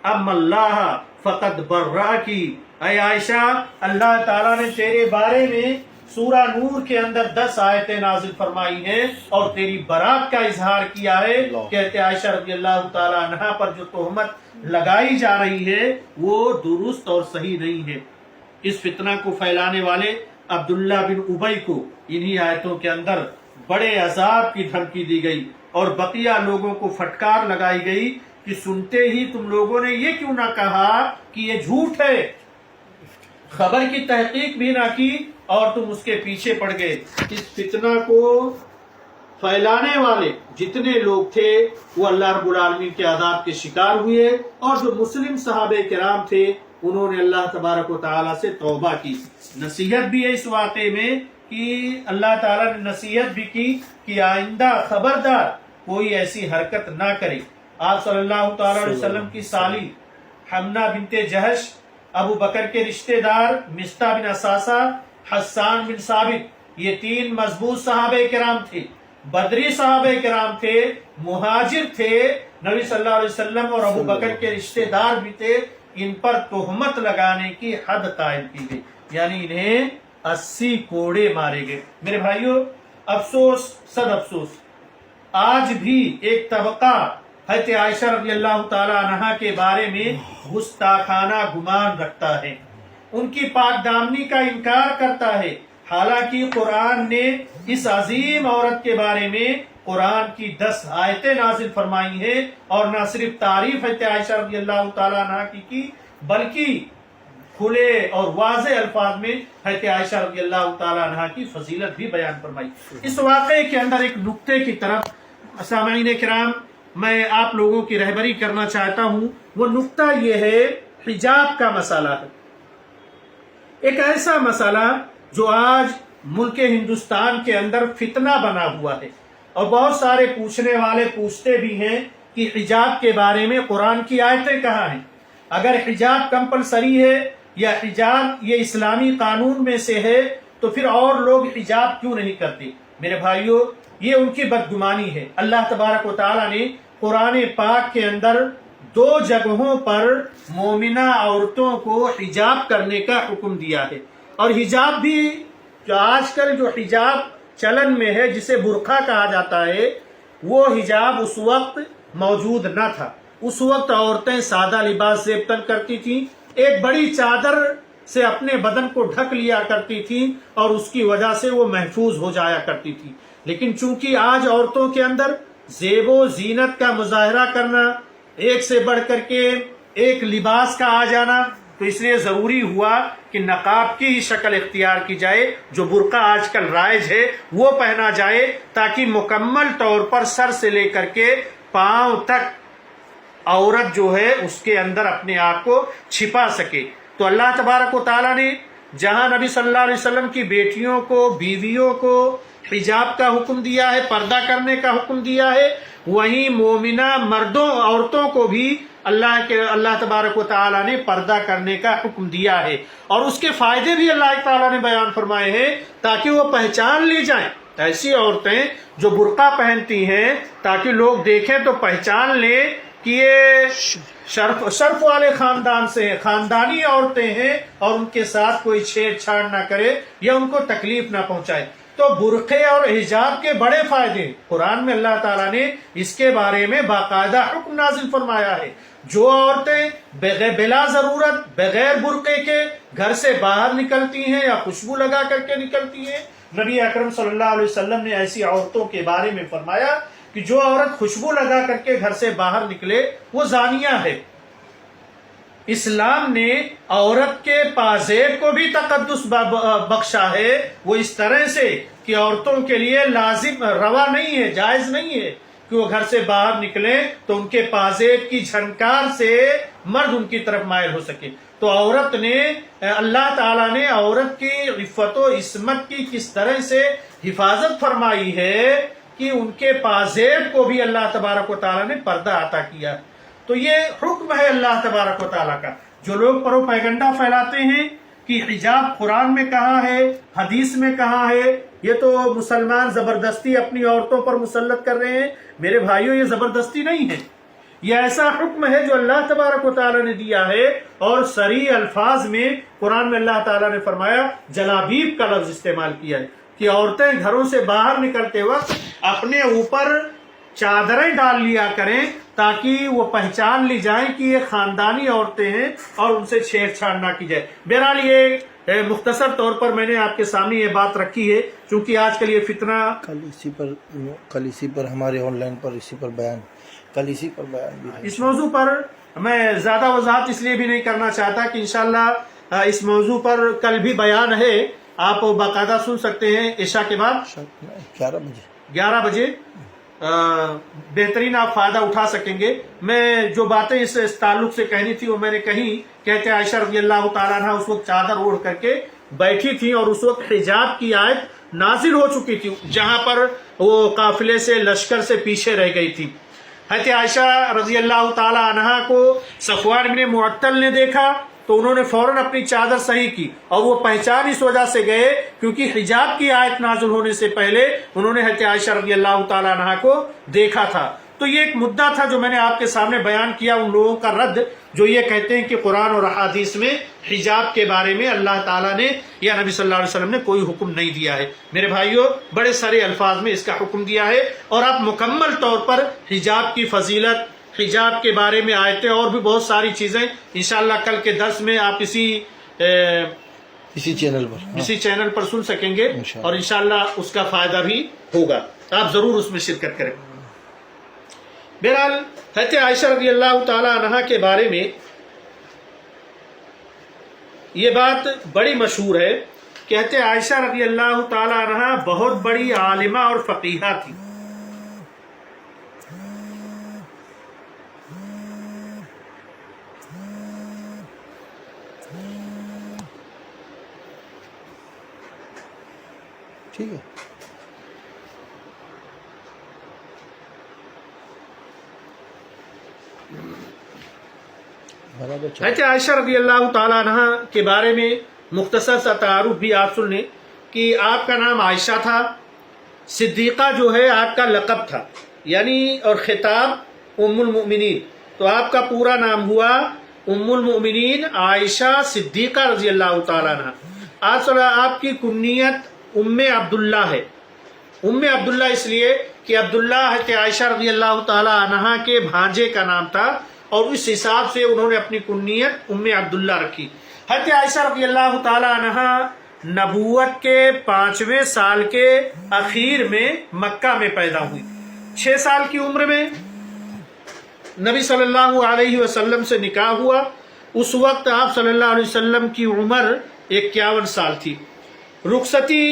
اما اللہ فقد برراکی. اے عائشہ اللہ تعالیٰ نے تیرے بارے میں سورہ نور کے اندر 10 آیتیں نازل فرمائی ہیں اور تیری برات کا اظہار کیا ہے کہ حضرت عائشہ رضی اللہ تعالیٰ عنہا پر جو تہمت لگائی جا رہی ہے وہ درست اور صحیح نہیں ہے. اس فتنہ کو پھیلانے والے عبداللہ بن ابی کو انہی آیتوں کے اندر بڑے عذاب کی دھمکی دی گئی اور بقیہ لوگوں کو پھٹکار لگائی گئی کہ سنتے ہی تم لوگوں نے یہ کیوں نہ کہا کہ یہ جھوٹ ہے، خبر کی تحقیق بھی نہ کی اور تم اس کے پیچھے پڑ گئے. اس فتنہ کو پھیلانے والے جتنے لوگ تھے وہ اللہ رب العالمین کے عذاب کے شکار ہوئے اور جو مسلم صحابہ کرام تھے انہوں نے اللہ تبارک و تعالیٰ سے توبہ کی. نصیحت بھی ہے اس واقعے میں کہ اللہ تعالیٰ نے نصیحت بھی کی کہ آئندہ خبردار کوئی ایسی حرکت نہ کرے. آپ صلی اللہ تعالیٰ علیہ وسلم کی سالی حمنہ بنت جہش، ابو بکر کے رشتہ دار مستح بن اساسہ، حسان بن ثابت، یہ 3 مضبوط صحابہ کرام تھے، بدری صحابہ کرام تھے، مہاجر تھے، نبی صلی اللہ علیہ وسلم اور ابو بکر کے رشتہ دار بھی تھے. ان پر تہمت لگانے کی حد قائم کی گئی، یعنی انہیں 80 کوڑے مارے گئے. میرے بھائیو افسوس صد افسوس آج بھی ایک طبقہ حضرت عائشہ رضی اللہ تعالی عنہا کے بارے میں گستاخانہ گمان رکھتا ہے، ان کی پاک دامنی کا انکار کرتا ہے. حالانکہ قرآن نے اس عظیم عورت کے بارے میں قرآن کی 10 آیتیں نازل فرمائی ہیں اور نہ صرف تعریف حضرت عائشہ رضی اللہ تعالی عنہا کی بلکہ کھلے اور واضح الفاظ میں حضرت عائشہ رضی اللہ تعالی عنہا کی فضیلت بھی بیان فرمائی۔ اس واقعے کے اندر ایک نقطے کی طرف سامعین کرام میں آپ لوگوں کی رہبری کرنا چاہتا ہوں، وہ نقطہ یہ ہے حجاب کا مسئلہ ہے۔ ایک ایسا مسئلہ جو آج ملک ہندوستان کے اندر فتنہ بنا ہوا ہے، اور بہت سارے پوچھنے والے پوچھتے بھی ہیں کہ حجاب کے بارے میں قرآن کی آیتیں کہاں ہیں؟ اگر حجاب کمپلسری ہے یا حجاب یہ اسلامی قانون میں سے ہے تو پھر اور لوگ حجاب کیوں نہیں کرتے؟ میرے بھائیوں، یہ ان کی بدگمانی ہے۔ اللہ تبارک و تعالیٰ نے قرآن پاک کے اندر 2 جگہوں پر مومنہ عورتوں کو حجاب کرنے کا حکم دیا ہے، اور حجاب بھی جو آج کل جو حجاب چلن میں ہے جسے برقع کہا جاتا ہے، وہ حجاب اس وقت موجود نہ تھا۔ اس وقت عورتیں سادہ لباس زیب تن کرتی تھیں، ایک بڑی چادر سے اپنے بدن کو ڈھک لیا کرتی تھیں اور اس کی وجہ سے وہ محفوظ ہو جایا کرتی تھی۔ لیکن چونکہ آج عورتوں کے اندر زیب و زینت کا مظاہرہ کرنا، ایک سے بڑھ کر کے ایک لباس کا آ جانا، تو اس لیے ضروری ہوا کہ نقاب کی ہی شکل اختیار کی جائے، جو برقع آج کل رائج ہے وہ پہنا جائے، تاکہ مکمل طور پر سر سے لے کر کے پاؤں تک عورت جو ہے اس کے اندر اپنے آپ کو چھپا سکے۔ تو اللہ تبارک و تعالیٰ نے جہاں نبی صلی اللہ علیہ وسلم کی بیٹیوں کو، بیویوں کو حجاب کا حکم دیا ہے، پردہ کرنے کا حکم دیا ہے، وہیں مومنہ مردوں عورتوں کو بھی اللہ تبارک و تعالیٰ نے پردہ کرنے کا حکم دیا ہے، اور اس کے فائدے بھی اللہ تعالیٰ نے بیان فرمائے ہیں تاکہ وہ پہچان لی جائیں۔ ایسی عورتیں جو برقع پہنتی ہیں تاکہ لوگ دیکھیں تو پہچان لیں کہ یہ شرف والے خاندان سے ہیں، خاندانی عورتیں ہیں، اور ان کے ساتھ کوئی چھیڑ چھاڑ نہ کرے یا ان کو تکلیف نہ پہنچائے۔ تو برقعے اور حجاب کے بڑے فائدے ہیں۔ قرآن میں اللہ تعالیٰ نے اس کے بارے میں باقاعدہ حکم نازل فرمایا ہے۔ جو عورتیں بلا ضرورت بغیر برقعے کے گھر سے باہر نکلتی ہیں یا خوشبو لگا کر کے نکلتی ہیں، نبی اکرم صلی اللہ علیہ وسلم نے ایسی عورتوں کے بارے میں فرمایا کہ جو عورت خوشبو لگا کر کے گھر سے باہر نکلے وہ زانیہ ہے۔ اسلام نے عورت کے پازیب کو بھی تقدس بخشا ہے، وہ اس طرح سے کہ عورتوں کے لیے لازم روا نہیں ہے، جائز نہیں ہے کہ وہ گھر سے باہر نکلیں تو ان کے پازیب کی جھنکار سے مرد ان کی طرف مائل ہو سکے۔ تو عورت نے، اللہ تعالیٰ نے عورت کی عفت و عصمت کی کس طرح سے حفاظت فرمائی ہے کہ ان کے پازیب کو بھی اللہ تبارک و تعالیٰ نے پردہ عطا کیا۔ تو یہ حکم ہے اللہ تبارک و تعالیٰ کا۔ جو لوگ پروپیگنڈا پھیلاتے ہیں کہ حجاب قرآن میں کہاں ہے، حدیث میں کہاں ہے، یہ تو مسلمان زبردستی اپنی عورتوں پر مسلط کر رہے ہیں، میرے بھائیوں یہ زبردستی نہیں ہے، یہ ایسا حکم ہے جو اللہ تبارک و تعالیٰ نے دیا ہے، اور صریح الفاظ میں قرآن میں اللہ تعالیٰ نے فرمایا، جلابیب کا لفظ استعمال کیا ہے کہ عورتیں گھروں سے باہر نکلتے وقت اپنے اوپر چادریں ڈال لیا کریں تاکہ وہ پہچان لی جائیں کہ یہ خاندانی عورتیں ہیں اور ان سے چھیڑ چھاڑ نہ کی جائے۔ بہرحال یہ مختصر طور پر میں نے آپ کے سامنے یہ بات رکھی ہے، چونکہ آج کل یہ فتنہ کل اسی پر ہمارے آن لائن پر اسی پر بیان بھی ہے۔ اس موضوع پر میں زیادہ وضاحت اس لیے بھی نہیں کرنا چاہتا کہ انشاءاللہ اس موضوع پر کل بھی بیان ہے، آپ باقاعدہ سن سکتے ہیں عشاء کے بعد 11 بجے بہترین آپ فائدہ اٹھا سکیں گے۔ میں جو باتیں اس تعلق سے کہنی تھی وہ میں نے کہیں، کہتے عائشہ رضی اللہ تعالیٰ عنہ اس وقت چادر اوڑھ کر کے بیٹھی تھی اور اس وقت حجاب کی آیت نازل ہو چکی تھی، جہاں پر وہ قافلے سے لشکر سے پیچھے رہ گئی تھی۔ حضرت عائشہ رضی اللہ تعالیٰ عنہ کو صفوان بن معطل نے دیکھا تو انہوں نے فوراً اپنی چادر صحیح کی، اور وہ پہچان اس وجہ سے گئے کیونکہ حجاب کی آیت نازل ہونے سے پہلے انہوں نے حضرت عائشہ رضی اللہ تعالیٰ عنہ کو دیکھا تھا۔ تو یہ ایک مدعا تھا جو میں نے آپ کے سامنے بیان کیا، ان لوگوں کا رد جو یہ کہتے ہیں کہ قرآن اور احادیث میں حجاب کے بارے میں اللہ تعالیٰ نے یا نبی صلی اللہ علیہ وسلم نے کوئی حکم نہیں دیا ہے۔ میرے بھائیوں، بڑے سارے الفاظ میں اس کا حکم دیا ہے، اور آپ مکمل طور پر حجاب کی فضیلت، حجاب کے بارے میں آیتیں اور بھی بہت ساری چیزیں انشاءاللہ کل کے درس میں آپ اسی چینل پر سن سکیں گے، اور انشاءاللہ اس کا فائدہ بھی ہوگا، آپ ضرور اس میں شرکت کریں۔ بہرحال حضرت عائشہ رضی اللہ تعالی عنہا کے بارے میں یہ بات بڑی مشہور ہے، کہتے عائشہ رضی اللہ تعالی عنہ بہت بڑی عالمہ اور فقیہہ تھی. ٹھیک ہے. حضرت عائشہ رضی اللہ تعالیٰ عنہ کے بارے میں مختصر سا تعارف بھی آپ سن لیں کہ آپ کا نام عائشہ تھا. صدیقہ جو ہے آپ کا لقب تھا، یعنی اور خطاب ام المؤمنین، تو آپ کا پورا نام ہوا ام المؤمنین عائشہ صدیقہ رضی اللہ تعالیٰ عنہ. آپ کی کنیت ام عبداللہ ہے. ام عبداللہ اس لیے کہ عبداللہ حضرت عائشہ رضی اللہ تعالیٰ عنہ کے بھانجے کا نام تھا، اور اس حساب سے انہوں نے اپنی کنیت ام عبداللہ رکھی. حضرت عائشہ رضی اللہ تعالیٰ عنہ نبوت کے 5ویں سال کے اخیر میں مکہ میں پیدا ہوئی. 6 سال کی عمر میں نبی صلی اللہ علیہ وسلم سے نکاح ہوا. اس وقت آپ صلی اللہ علیہ وسلم کی عمر 51 سال تھی. رخصتی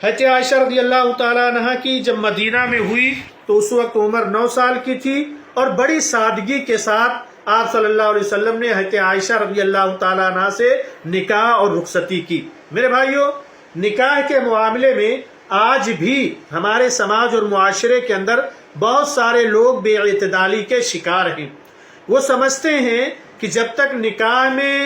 حضرت عائشہ رضی اللہ تعالیٰ عنہ کی جب مدینہ میں ہوئی تو اس وقت عمر 9 سال کی تھی، اور بڑی سادگی کے ساتھ آپ صلی اللہ علیہ وسلم نے حضرت عائشہ رضی اللہ تعالیٰ عنہ سے نکاح اور رخصتی کی. میرے بھائیوں، نکاح کے معاملے میں آج بھی ہمارے سماج اور معاشرے کے اندر بہت سارے لوگ بے اعتدالی کے شکار ہیں. وہ سمجھتے ہیں کہ جب تک نکاح میں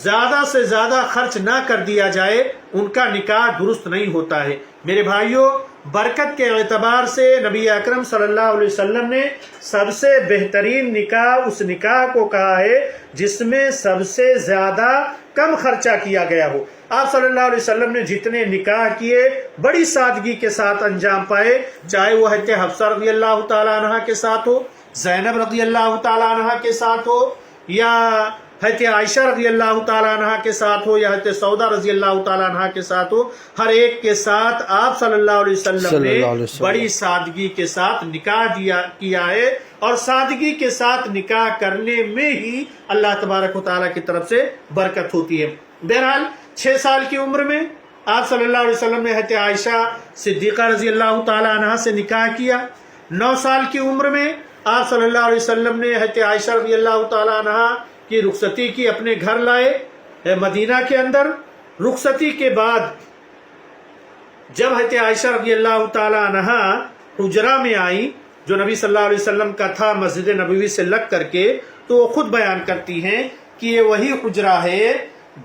زیادہ سے زیادہ خرچ نہ کر دیا جائے ان کا نکاح درست نہیں ہوتا ہے. میرے بھائیوں، برکت کے اعتبار سے نبی اکرم صلی اللہ علیہ وسلم نے سب سے بہترین نکاح اس نکاح کو کہا ہے جس میں سب سے زیادہ کم خرچہ کیا گیا ہو. آپ صلی اللہ علیہ وسلم نے جتنے نکاح کیے بڑی سادگی کے ساتھ انجام پائے، چاہے وہ حضرت حفصہ رضی اللہ تعالیٰ عنہ کے ساتھ ہو، زینب رضی اللہ تعالیٰ عنہ کے ساتھ ہو، یا حضرت عائشہ رضی اللہ تعالیٰ عنہ کے ساتھ ہو، یا حضرت سودا رضی اللہ تعالیٰ عنہ کے ساتھ ہو. ہر ایک کے ساتھ آپ صلی اللہ علیہ وسلم نے بڑی سادگی کے ساتھ نکاح کیا ہے، اور سادگی کے ساتھ نکاح کرنے میں ہی اللہ تبارک و تعالیٰ کی طرف سے برکت ہوتی ہے. بہرحال 6 سال کی عمر میں آپ صلی اللہ علیہ وسلم نے حضرت عائشہ صدیقہ رضی اللہ تعالیٰ عنہ سے نکاح کیا. 9 سال کی عمر میں آپ صلی اللہ علیہ وسلم نے حضرت عائشہ رضی اللہ تعالیٰ عنہ کی رخصتی کی، اپنے گھر لائے مدینہ کے اندر. رخصتی کے بعد جب حضرت عائشہ رضی اللہ تعالیٰ عنہ حجرہ میں آئی جو نبی صلی اللہ علیہ وسلم کا تھا مسجد نبوی سے لگ کر کے، تو وہ خود بیان کرتی ہیں کہ یہ وہی حجرہ ہے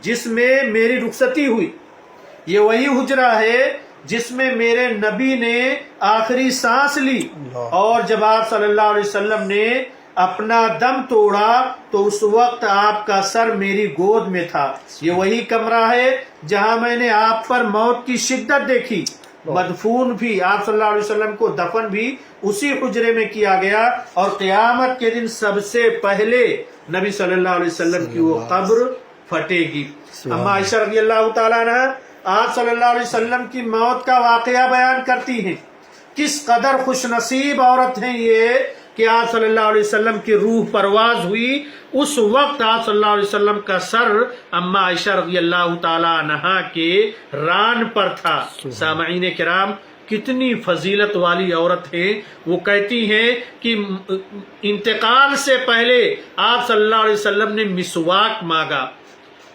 جس میں میری رخصتی ہوئی، یہ وہی حجرہ ہے جس میں میرے نبی نے آخری سانس لی، اور جب آپ صلی اللہ علیہ وسلم نے اپنا دم توڑا تو اس وقت آپ کا سر میری گود میں تھا. یہ وہی کمرہ ہے جہاں میں نے آپ پر موت کی شدت دیکھی. مدفون بھی آپ صلی اللہ علیہ وسلم کو دفن بھی اسی حجرے میں کیا گیا، اور قیامت کے دن سب سے پہلے نبی صلی اللہ علیہ وسلم کی وہ قبر پھٹے گی. اما عائشہ رضی اللہ تعالیٰ عنہ آپ صلی اللہ علیہ وسلم کی موت کا واقعہ بیان کرتی ہیں. کس قدر خوش نصیب عورت ہیں یہ کہ آپ صلی اللہ علیہ وسلم کی روح پرواز ہوئی، اس وقت آپ صلی اللہ علیہ وسلم کا سر اما عائشہ رضی اللہ تعالی عنہا کے ران پر تھا. سامعین کرام، کتنی فضیلت والی عورت ہے. وہ کہتی ہیں کہ انتقال سے پہلے آپ صلی اللہ علیہ وسلم نے مسواک مانگا.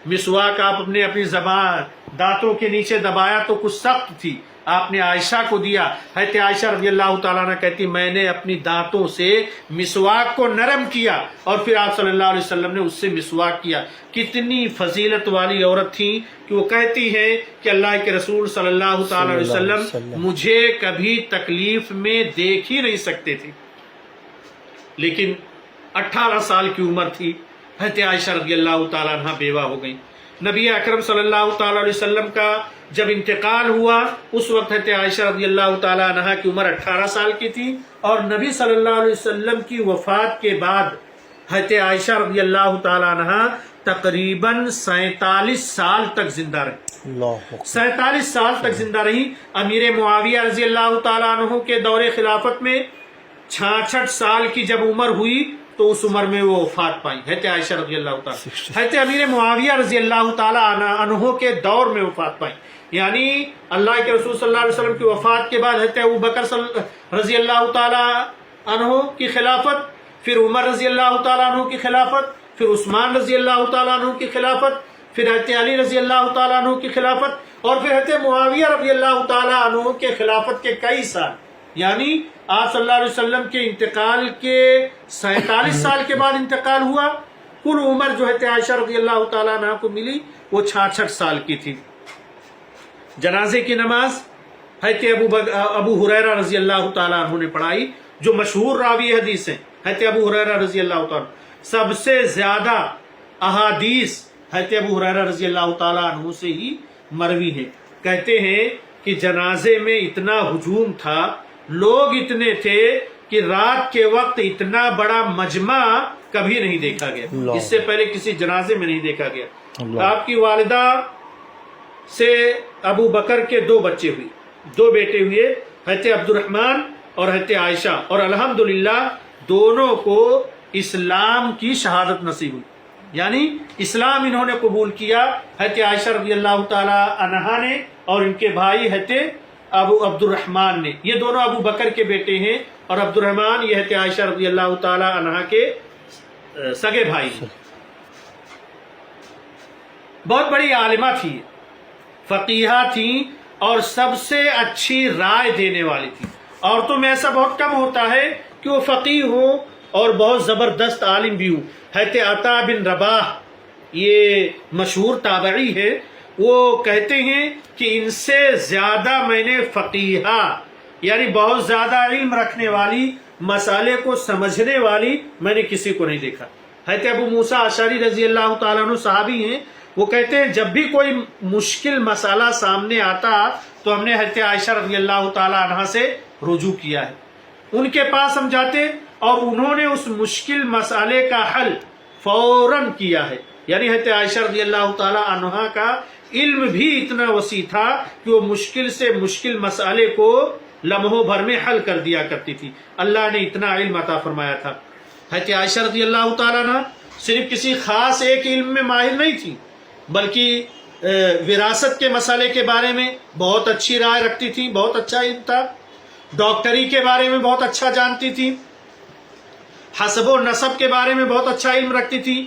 مسواک آپ اپنی زبان دانتوں کے نیچے دبایا تو کچھ سخت تھی، آپ نے عائشہ کو دیا. حضرت عائشہ رضی اللہ تعالیٰ عنہ کہتی میں نے اپنی دانتوں سے مسواک کو نرم کیا، اور پھر آپ صلی اللہ علیہ وسلم نے اس سے مسواک کیا. کتنی فضیلت والی عورت تھی کہ وہ کہتی ہے کہ اللہ کے رسول صلی اللہ تعالیٰ علیہ وسلم مجھے کبھی تکلیف میں دیکھ ہی نہیں سکتے تھے. لیکن 18 سال کی عمر تھی، حضرت عائشہ رضی اللہ تعالیٰ عنہ بیوہ ہو گئی. نبی اکرم صلی اللہ تعالیٰ علیہ وسلم کا جب انتقال ہوا اس وقت حضرت عائشہ رضی اللہ تعالیٰ عنہ کی عمر 18 سال کی تھی، اور نبی صلی اللہ علیہ وسلم کی وفات کے بعد حضرت عائشہ رضی اللہ تعالیٰ عنہ تقریباً 47 سال تک زندہ رہی. 47 سال تک زندہ رہی. امیر معاویہ رضی اللہ تعالیٰ عنہ کے دور خلافت میں 66 سال کی جب عمر ہوئی تو اس عمر میں وہ وفات پائیں، حضرت عائشہ رضی اللہ تعالیٰ، حضرت امیر معاویہ رضی اللہ تعالیٰ عنہ کے دور میں وفات پائیں، یعنی اللہ کے رسول صلی اللہ علیہ وسلم کی وفات کے بعد حضرت ابو بکر رضی اللہ تعالیٰ عنہ کی خلافت، پھر عمر رضی اللہ تعالیٰ عنہ کی خلافت، پھر عثمان رضی اللہ تعالیٰ عنہ کی خلافت، پھر حضرت علی رضی اللہ تعالیٰ عنہ کی خلافت، اور پھر حضرت معاویہ رضی اللہ تعالیٰ عنہ کے خلافت کے کئی سال، یعنی آپ صلی اللہ علیہ وسلم کے انتقال کے 47 سال کے بعد انتقال ہوا۔ کل عمر جو حضرت عائشہ رضی اللہ تعالیٰ عنہ کو ملی وہ 66 سال کی تھی۔ جنازے کی نماز حضرت ابو ہریرہ رضی اللہ تعالیٰ عنہ نے پڑھائی، جو مشہور راوی حدیث ہیں حضرت ابو ہریرہ رضی اللہ تعالیٰ عنہ۔ سب سے زیادہ احادیث حضرت ابو ہریرہ رضی اللہ تعالیٰ عنہ سے ہی مروی ہے۔ کہتے ہیں کہ جنازے میں اتنا ہجوم تھا، لوگ اتنے تھے کہ رات کے وقت اتنا بڑا مجمع کبھی نہیں دیکھا گیا، اس سے پہلے کسی جنازے میں نہیں دیکھا گیا۔ آپ کی والدہ سے ابو بکر کے 2 بچے ہوئے، 2 بیٹے ہوئے، حضرت عبد الرحمن اور حضرت عائشہ، اور الحمدللہ دونوں کو اسلام کی شہادت نصیب ہوئی، یعنی اسلام انہوں نے قبول کیا، حضرت عائشہ رضی اللہ تعالی عنہا نے اور ان کے بھائی حضرت ابو عبد الرحمن نے۔ یہ دونوں ابو بکر کے بیٹے ہیں، اور عبد الرحمن یہ حضرت عائشہ رضی اللہ تعالی عنہا کے سگے بھائی ہیں۔ بہت بڑی عالمہ تھی، فقیہہ تھیں، اور سب سے اچھی رائے دینے والی تھی۔ عورتوں میں ایسا بہت کم ہوتا ہے کہ وہ فقیہ ہوں اور بہت زبردست عالم بھی ہوں۔ حضرت عطا بن رباح یہ مشہور تابعی ہے، وہ کہتے ہیں کہ ان سے زیادہ میں نے فقیہہ یعنی بہت زیادہ علم رکھنے والی، مسئلے کو سمجھنے والی میں نے کسی کو نہیں دیکھا۔ حضرت ابو موسیٰ اشعری رضی اللہ تعالیٰ عنہ صحابی ہیں، وہ کہتے ہیں جب بھی کوئی مشکل مسئلہ سامنے آتا تو ہم نے حضرت عائشہ رضی اللہ تعالیٰ عنہ سے رجوع کیا ہے، ان کے پاس ہم جاتے اور انہوں نے اس مشکل مسئلے کا حل فوراً کیا ہے۔ یعنی حضرت عائشہ رضی اللہ تعالیٰ عنہ کا علم بھی اتنا وسیع تھا کہ وہ مشکل سے مشکل مسئلے کو لمحوں بھر میں حل کر دیا کرتی تھی، اللہ نے اتنا علم عطا فرمایا تھا۔ حضرت عائشہ رضی اللہ تعالیٰ عنہ صرف کسی خاص ایک علم میں ماہر نہیں تھی، بلکہ وراثت کے مسئلے کے بارے میں بہت اچھی رائے رکھتی تھی، بہت اچھا علم تھا، ڈاکٹری کے بارے میں بہت اچھا جانتی تھی، حسب و نسب کے بارے میں بہت اچھا علم رکھتی تھی۔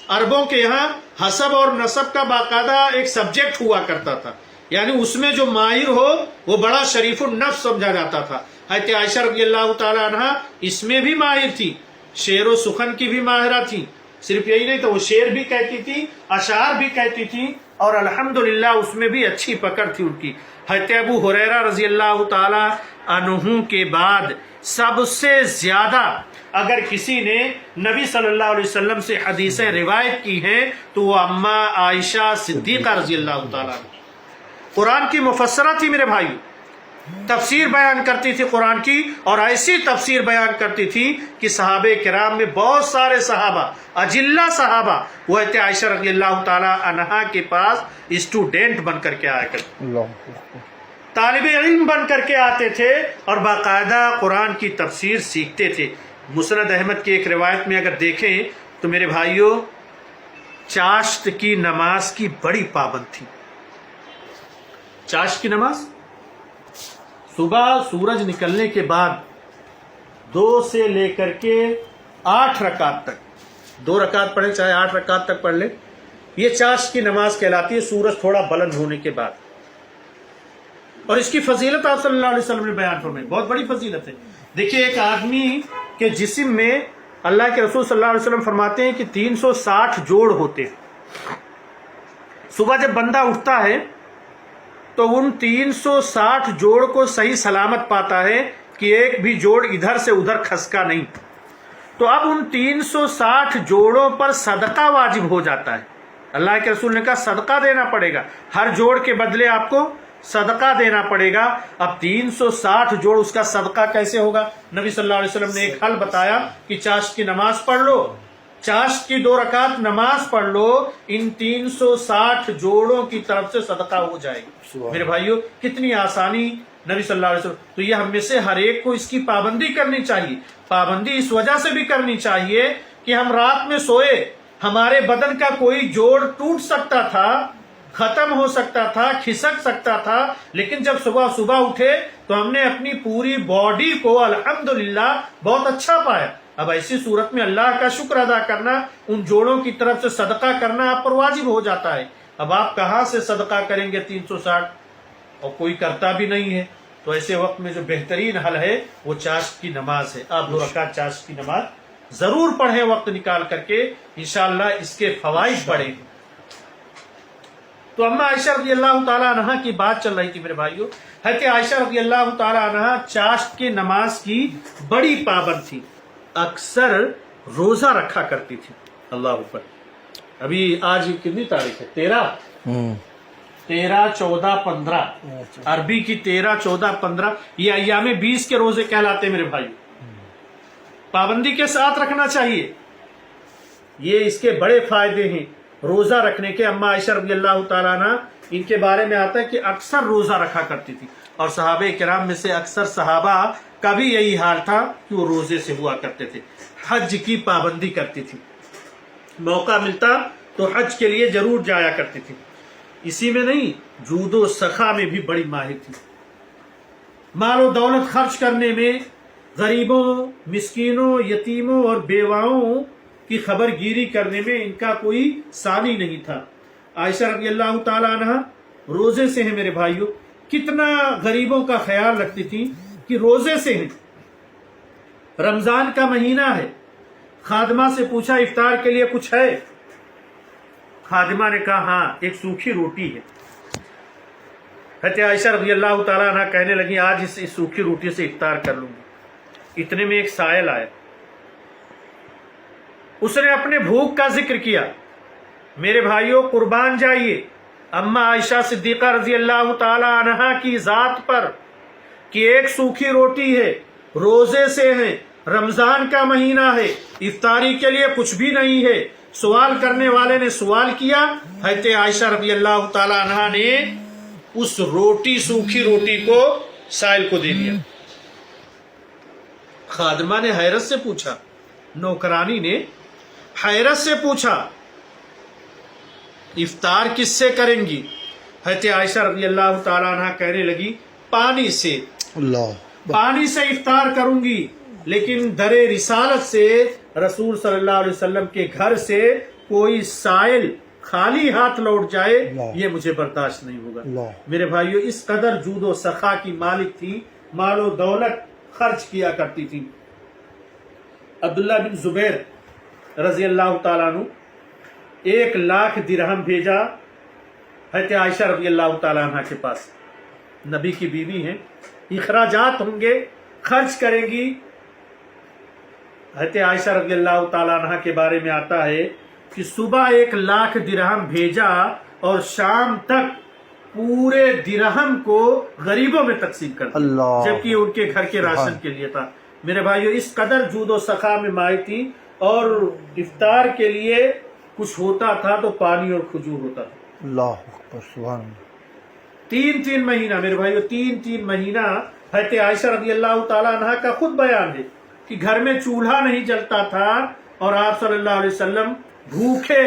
عربوں کے یہاں حسب اور نسب کا باقاعدہ ایک سبجیکٹ ہوا کرتا تھا، یعنی اس میں جو ماہر ہو وہ بڑا شریف النفس سمجھا جاتا تھا۔ حضرت عائشہ رضی اللہ تعالیٰ عنہ اس میں بھی ماہر تھی، شعر و سخن کی بھی ماہرہ تھی، صرف یہی نہیں تو وہ شعر بھی کہتی تھی، اشعار بھی کہتی تھی، اور الحمدللہ اس میں بھی اچھی پکڑ تھی ان کی۔ حضرت ابو ہریرہ رضی اللہ تعالیٰ عنہ کے بعد سب سے زیادہ اگر کسی نے نبی صلی اللہ علیہ وسلم سے حدیثیں روایت کی ہیں تو وہ اماں عائشہ صدیقہ رضی اللہ تعالیٰ عنہ۔ قرآن کی مفسرہ تھی میرے بھائی، تفسیر بیان کرتی تھی قرآن کی، اور ایسی تفسیر بیان کرتی تھی کہ صحابہ کرام میں بہت سارے صحابہ، اجلہ صحابہ، وہ حضرت عائشہ رضی اللہ تعالی عنہا کے پاس اسٹوڈنٹ بن کر کے آیا کرتے، طالب علم بن کر کے آتے تھے اور باقاعدہ قرآن کی تفسیر سیکھتے تھے۔ مسند احمد کی ایک روایت میں اگر دیکھیں تو میرے بھائیوں، چاشت کی نماز کی بڑی پابند تھی۔ چاشت کی نماز صبح سورج نکلنے کے بعد 2 سے لے کر کے 8 رکعت تک، 2 رکعت پڑھیں چاہے 8 رکعت تک پڑھ لیں، یہ چاشت کی نماز کہلاتی ہے، سورج تھوڑا بلند ہونے کے بعد۔ اور اس کی فضیلت آپ صلی اللہ علیہ وسلم نے بیان فرمائی، بہت بڑی فضیلت ہے۔ دیکھیے ایک آدمی کے جسم میں اللہ کے رسول صلی اللہ علیہ وسلم فرماتے ہیں کہ 360 جوڑ ہوتے ہیں۔ صبح جب بندہ اٹھتا ہے تو ان 360 جوڑ کو صحیح سلامت پاتا ہے کہ ایک بھی جوڑ ادھر سے ادھر کھسکا نہیں۔ تو اب ان 360 جوڑوں پر صدقہ واجب ہو جاتا ہے۔ اللہ کے رسول نے کہا صدقہ دینا پڑے گا، ہر جوڑ کے بدلے آپ کو صدقہ دینا پڑے گا۔ اب 360 جوڑ اس کا صدقہ کیسے ہوگا؟ نبی صلی اللہ علیہ وسلم نے ایک حل بتایا کہ چاشت کی نماز پڑھ لو، چاشت کی 2 رکعت نماز پڑھ لو، ان 360 جوڑوں کی طرف سے صدقہ ہو جائے گا۔ میرے بھائیوں کتنی آسانی نبی صلی اللہ علیہ وسلم. تو یہ ہم میں سے ہر ایک کو اس کی پابندی کرنی چاہیے. پابندی اس وجہ سے بھی کرنی چاہیے کہ ہم رات میں سوئے، ہمارے بدن کا کوئی جوڑ ٹوٹ سکتا تھا، ختم ہو سکتا تھا، کھسک سکتا تھا، لیکن جب صبح اٹھے تو ہم نے اپنی پوری باڈی کو الحمدللہ بہت اچھا پایا. اب ایسی صورت میں اللہ کا شکر ادا کرنا، ان جوڑوں کی طرف سے صدقہ کرنا آپ پر واجب ہو جاتا ہے. اب آپ کہاں سے صدقہ کریں گے 360 اور کوئی کرتا بھی نہیں ہے؟ تو ایسے وقت میں جو بہترین حل ہے وہ چاشت کی نماز ہے. آپ 2 رکعت چاشت کی نماز ضرور پڑھیں وقت نکال کر کے، انشاءاللہ اس کے فوائد پڑھیں. تو اما عائشہ رضی اللہ تعالیٰ عنہ کی بات چل رہی تھی میرے بھائیوں. حضرت عائشہ رضی اللہ تعالیٰ عنہ چاشت کی نماز کی بڑی پابند تھی، اکثر روزہ رکھا کرتی تھی. اللہ اکبر. ابھی آج کتنی تاریخ ہے؟ 13 14 15 عربی کی 13 14 15 یہ ایام 20 کے روزے کہلاتے میرے بھائی. پابندی کے ساتھ رکھنا چاہیے، یہ اس کے بڑے فائدے ہیں روزہ رکھنے کے. اما عائشہ رضی اللہ تعالیٰ عنہ ان کے بارے میں آتا ہے کہ اکثر روزہ رکھا کرتی تھی، اور صحابہ کرام میں سے اکثر صحابہ کا بھی یہی حال تھا کہ وہ روزے سے ہوا کرتے تھے. حج کی پابندی کرتی تھی، موقع ملتا تو حج کے لیے ضرور جایا کرتی تھی. اسی میں نہیں، جود و سخا میں بھی بڑی ماہر تھی. مال و دولت خرچ کرنے میں، غریبوں، مسکینوں، یتیموں اور بیواؤں کی خبر گیری کرنے میں ان کا کوئی ثانی نہیں تھا. عائشہ رضی اللہ تعالیٰ عنہ روزے سے ہیں میرے بھائیوں، کتنا غریبوں کا خیال رکھتی تھی کہ روزے سے ہیں. رمضان کا مہینہ ہے، خادمہ سے پوچھا افطار کے لیے کچھ ہے؟ خادمہ نے کہا ہاں، ایک سوکھی روٹی ہے. حضرت عائشہ رضی اللہ تعالیٰ عنہ کہنے لگی آج اس سوکھی روٹی سے افطار کر لوں گی. اتنے میں ایک سائل آیا، اس نے اپنے بھوک کا ذکر کیا. میرے بھائیوں قربان جائیے اما عائشہ صدیقہ رضی اللہ تعالی عنہا کی ذات پر کہ ایک سوکھی روٹی ہے، روزے سے ہیں، رمضان کا مہینہ ہے، افطاری کے لیے کچھ بھی نہیں ہے. سوال کرنے والے نے سوال کیا، حضرت عائشہ رضی اللہ تعالی عنہا نے اس روٹی، سوکھی روٹی کو سائل کو دے دیا. خادمہ نے حیرت سے پوچھا، نوکرانی نے حیرت سے پوچھا افطار کس سے کریں گی؟ حضرت عائشہ رضی اللہ تعالیٰ عنہ کہنے لگی پانی سے. پانی سے افطار کروں گی، لیکن در رسالت سے رسول صلی اللہ علیہ وسلم کے گھر سے کوئی سائل خالی ہاتھ لوٹ جائے یہ مجھے برداشت نہیں ہوگا. میرے بھائیو اس قدر جود و سخا کی مالک تھی، مال و دولت خرچ کیا کرتی تھی. عبداللہ بن زبیر رضی اللہ تعالیٰ عنہ 1,00,000 درہم بھیجا حضرت عائشہ رضی اللہ تعالیٰ عنہ کے پاس. نبی کی بیوی ہیں، اخراجات ہوں گے، خرچ کریں گی. حضرت عائشہ رضی اللہ تعالیٰ عنہ کے بارے میں آتا ہے کہ صبح 1,00,000 درہم بھیجا اور شام تک پورے درہم کو غریبوں میں تقسیم کر دیا، جبکہ ان کے گھر کے راشن کے لیے تھا. میرے بھائیو اس قدر جود و سخا میں مائل تھی، اور افطار کے لیے کچھ ہوتا تھا تو پانی اور کھجور ہوتا تھا. اللہ اکبر، سبحان اللہ. 3 مہینہ میرے بھائیو 3 مہینہ حضرت عائشہ رضی اللہ تعالیٰ عنہ کا خود بیان ہے کہ گھر میں چولہا نہیں جلتا تھا اور آپ صلی اللہ علیہ وسلم بھوکے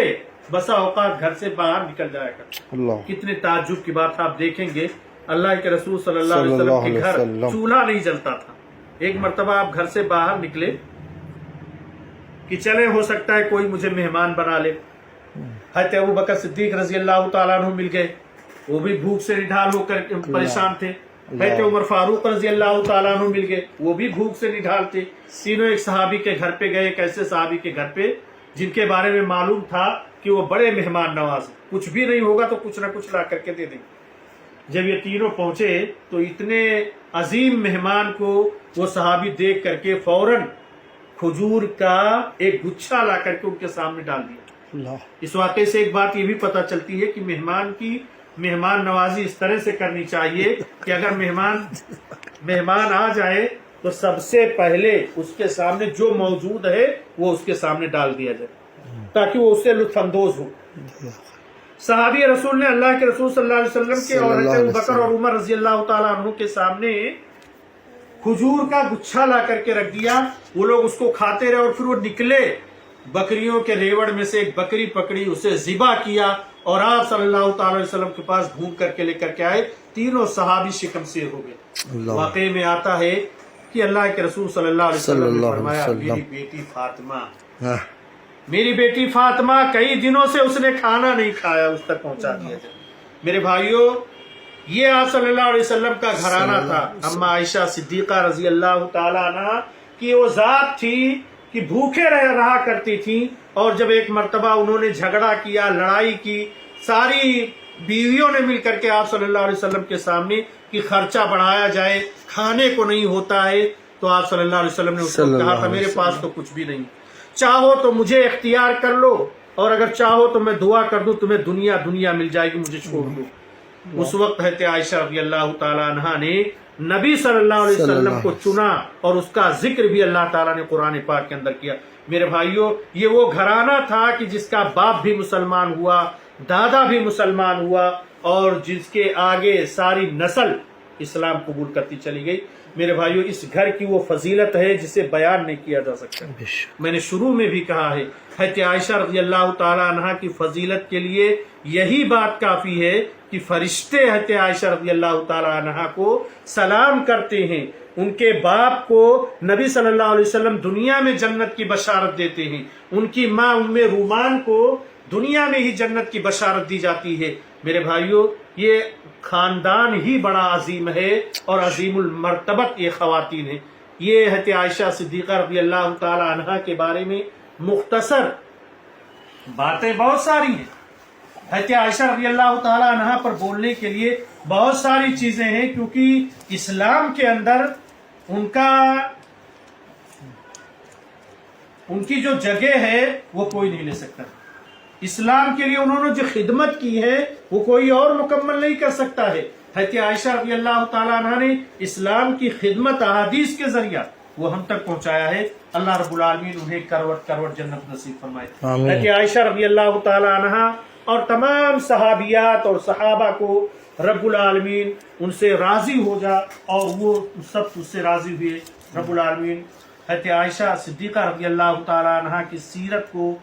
بسا اوقات گھر سے باہر نکل جایا کرتے. کتنے تعجب کی بات آپ دیکھیں گے، اللہ کے رسول صلی اللہ علیہ وسلم کے گھر چولہا نہیں جلتا تھا. ایک مرتبہ آپ گھر سے باہر نکلے کہ چلے ہو سکتا ہے کوئی مجھے مہمان بنا لے. حضرت ابوبکر صدیق رضی اللہ تعالیٰ عنہ مل گئے، وہ بھی بھوک سے نڈھال ہو کر پریشان تھے. حضرت عمر فاروق رضی اللہ تعالیٰ عنہ مل گئے، وہ بھی بھوک سے نڈھال تھے. تینوں ایک صحابی کے گھر پہ گئے، ایک ایسے صحابی کے گھر پہ جن کے بارے میں معلوم تھا کہ وہ بڑے مہمان نواز ہیں، کچھ بھی نہیں ہوگا تو کچھ نہ کچھ لا کر کے دے دیں. جب یہ تینوں پہنچے تو اتنے عظیم مہمان کو وہ صحابی دیکھ کر کے فوراً کھجور کا ایک گچھا لا کر کے ان کے سامنے ڈال دیا. اس واقعے سے ایک بات یہ بھی پتہ چلتی ہے کہ مہمان کی مہمان نوازی اس طرح سے کرنی چاہیے کہ اگر مہمان آ جائے تو سب سے پہلے اس کے سامنے جو موجود ہے وہ اس کے سامنے ڈال دیا جائے تاکہ وہ اس سے لطف اندوز ہو. صحابی رسول نے اللہ کے رسول صلی اللہ علیہ وسلم کے اور حضرت ابوبکر اور عمر رضی اللہ تعالیٰ عنہ کے سامنے کھجور کا گچھا لا کر کے رکھ دیا. وہ لوگ اس کو کھاتے رہے اور پھر وہ نکلے, بکریوں کے ریوڑ میں سے ایک بکری پکڑی, اسے ذبح کیا اور آپ صلی اللہ تعالی علیہ وسلم کے پاس بھون کر کے لے کر کے آئے. تینوں صحابی شکم سیر ہو گئے. واقعے میں آتا ہے کہ اللہ کے رسول صلی اللہ علیہ وسلم نے فرمایا میری بیٹی فاطمہ, میری بیٹی فاطمہ کئی دنوں سے اس نے کھانا نہیں کھایا, اس تک پہنچا دیا جائے. میرے بھائیوں, یہ آپ صلی اللہ علیہ وسلم کا گھرانہ تھا. اما عائشہ صدیقہ رضی اللہ تعالیٰ عنہ کی وہ ذات تھی کہ بھوکے رہا کرتی تھی, اور جب ایک مرتبہ انہوں نے جھگڑا کیا, لڑائی کی, ساری بیویوں نے مل کر کے آپ صلی اللہ علیہ وسلم کے سامنے کہ خرچہ بڑھایا جائے, کھانے کو نہیں ہوتا ہے, تو آپ صلی اللہ علیہ وسلم نے اس کو کہا تھا میرے پاس تو کچھ بھی نہیں, چاہو تو مجھے اختیار کر لو, اور اگر چاہو تو میں دعا کر دوں تمہیں دنیا دنیا مل جائے گی, مجھے چھوڑ دو. اس وقت حضرت عائشہ رضی اللہ تعالی عنہا نے نبی صلی اللہ علیہ وسلم کو چنا, اور اس کا ذکر بھی اللہ تعالیٰ نے قرآن پاک کے اندر کیا. میرے بھائیوں, یہ وہ گھرانہ تھا کہ جس کا باپ بھی مسلمان ہوا, دادا بھی مسلمان ہوا, اور جس کے آگے ساری نسل اسلام قبول کرتی چلی گئی. میرے بھائیوں, اس گھر کی وہ فضیلت ہے جسے بیان نہیں کیا جا سکتا. میں نے شروع میں بھی کہا ہے, حضرت عائشہ رضی اللہ تعالی عنہا کی فضیلت کے لیے یہی بات کافی ہے کہ فرشتے حضرت عائشہ رضی اللہ تعالی عنہا کو سلام کرتے ہیں. ان کے باپ کو نبی صلی اللہ علیہ وسلم دنیا میں جنت کی بشارت دیتے ہیں. ان کی ماں ام رومان کو دنیا میں ہی جنت کی بشارت دی جاتی ہے. میرے بھائیوں, یہ خاندان ہی بڑا عظیم ہے اور عظیم المرتبت یہ خواتین ہیں. یہ حضرت عائشہ صدیقہ رضی اللہ تعالی عنہا کے بارے میں مختصر باتیں بہت ساری ہیں. حضرت عائشہ رضی اللہ تعالی عنہا پر بولنے کے لیے بہت ساری چیزیں ہیں, کیونکہ اسلام کے اندر ان کی جو جگہ ہے وہ کوئی نہیں لے سکتا. اسلام کے لیے انہوں نے جو خدمت کی ہے وہ کوئی اور مکمل نہیں کر سکتا ہے. حضرت عائشہ رضی اللہ تعالیٰ عنہ نے اسلام کی خدمت احادیث کے ذریعہ وہ ہم تک پہنچایا ہے. اللہ رب العالمین انہیں کروٹ کروٹ جنت نصیب فرمائے. حضرت عائشہ رضی اللہ تعالیٰ عنہ اور تمام صحابیات اور صحابہ کو رب العالمین ان سے راضی ہو جا, اور وہ سب اس سے راضی ہوئے. رب العالمین حضرت عائشہ صدیقہ رضی اللہ تعالیٰ عنہ کی سیرت کو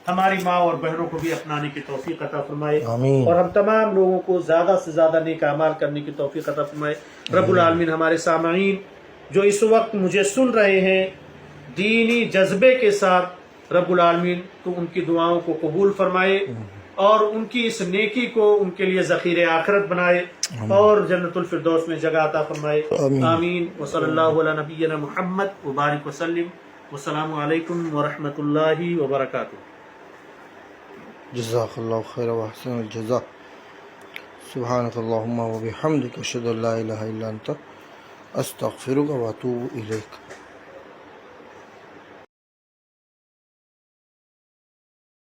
ہماری ماں اور بہنوں کو بھی اپنانے کی توفیق عطا فرمائے, اور ہم تمام لوگوں کو زیادہ سے زیادہ نیک اعمال کرنے کی توفیق عطا فرمائے. رب العالمین ہمارے سامعین جو اس وقت مجھے سن رہے ہیں دینی جذبے کے ساتھ, رب العالمین تو ان کی دعاؤں کو قبول فرمائے, اور ان کی اس نیکی کو ان کے لیے ذخیرِ آخرت بنائے, اور جنت الفردوس میں جگہ عطا فرمائے. آمین. وصلی اللہ علی نبینا محمد وبارک وسلم. والسلام علیکم ورحمۃ اللہ وبرکاتہ. جزاک اللہ خیر و احسن الجزاء. سبحانک اللہم و بحمدک اشہد ان لا الہ الا انت استغفرک و اتوب الیک.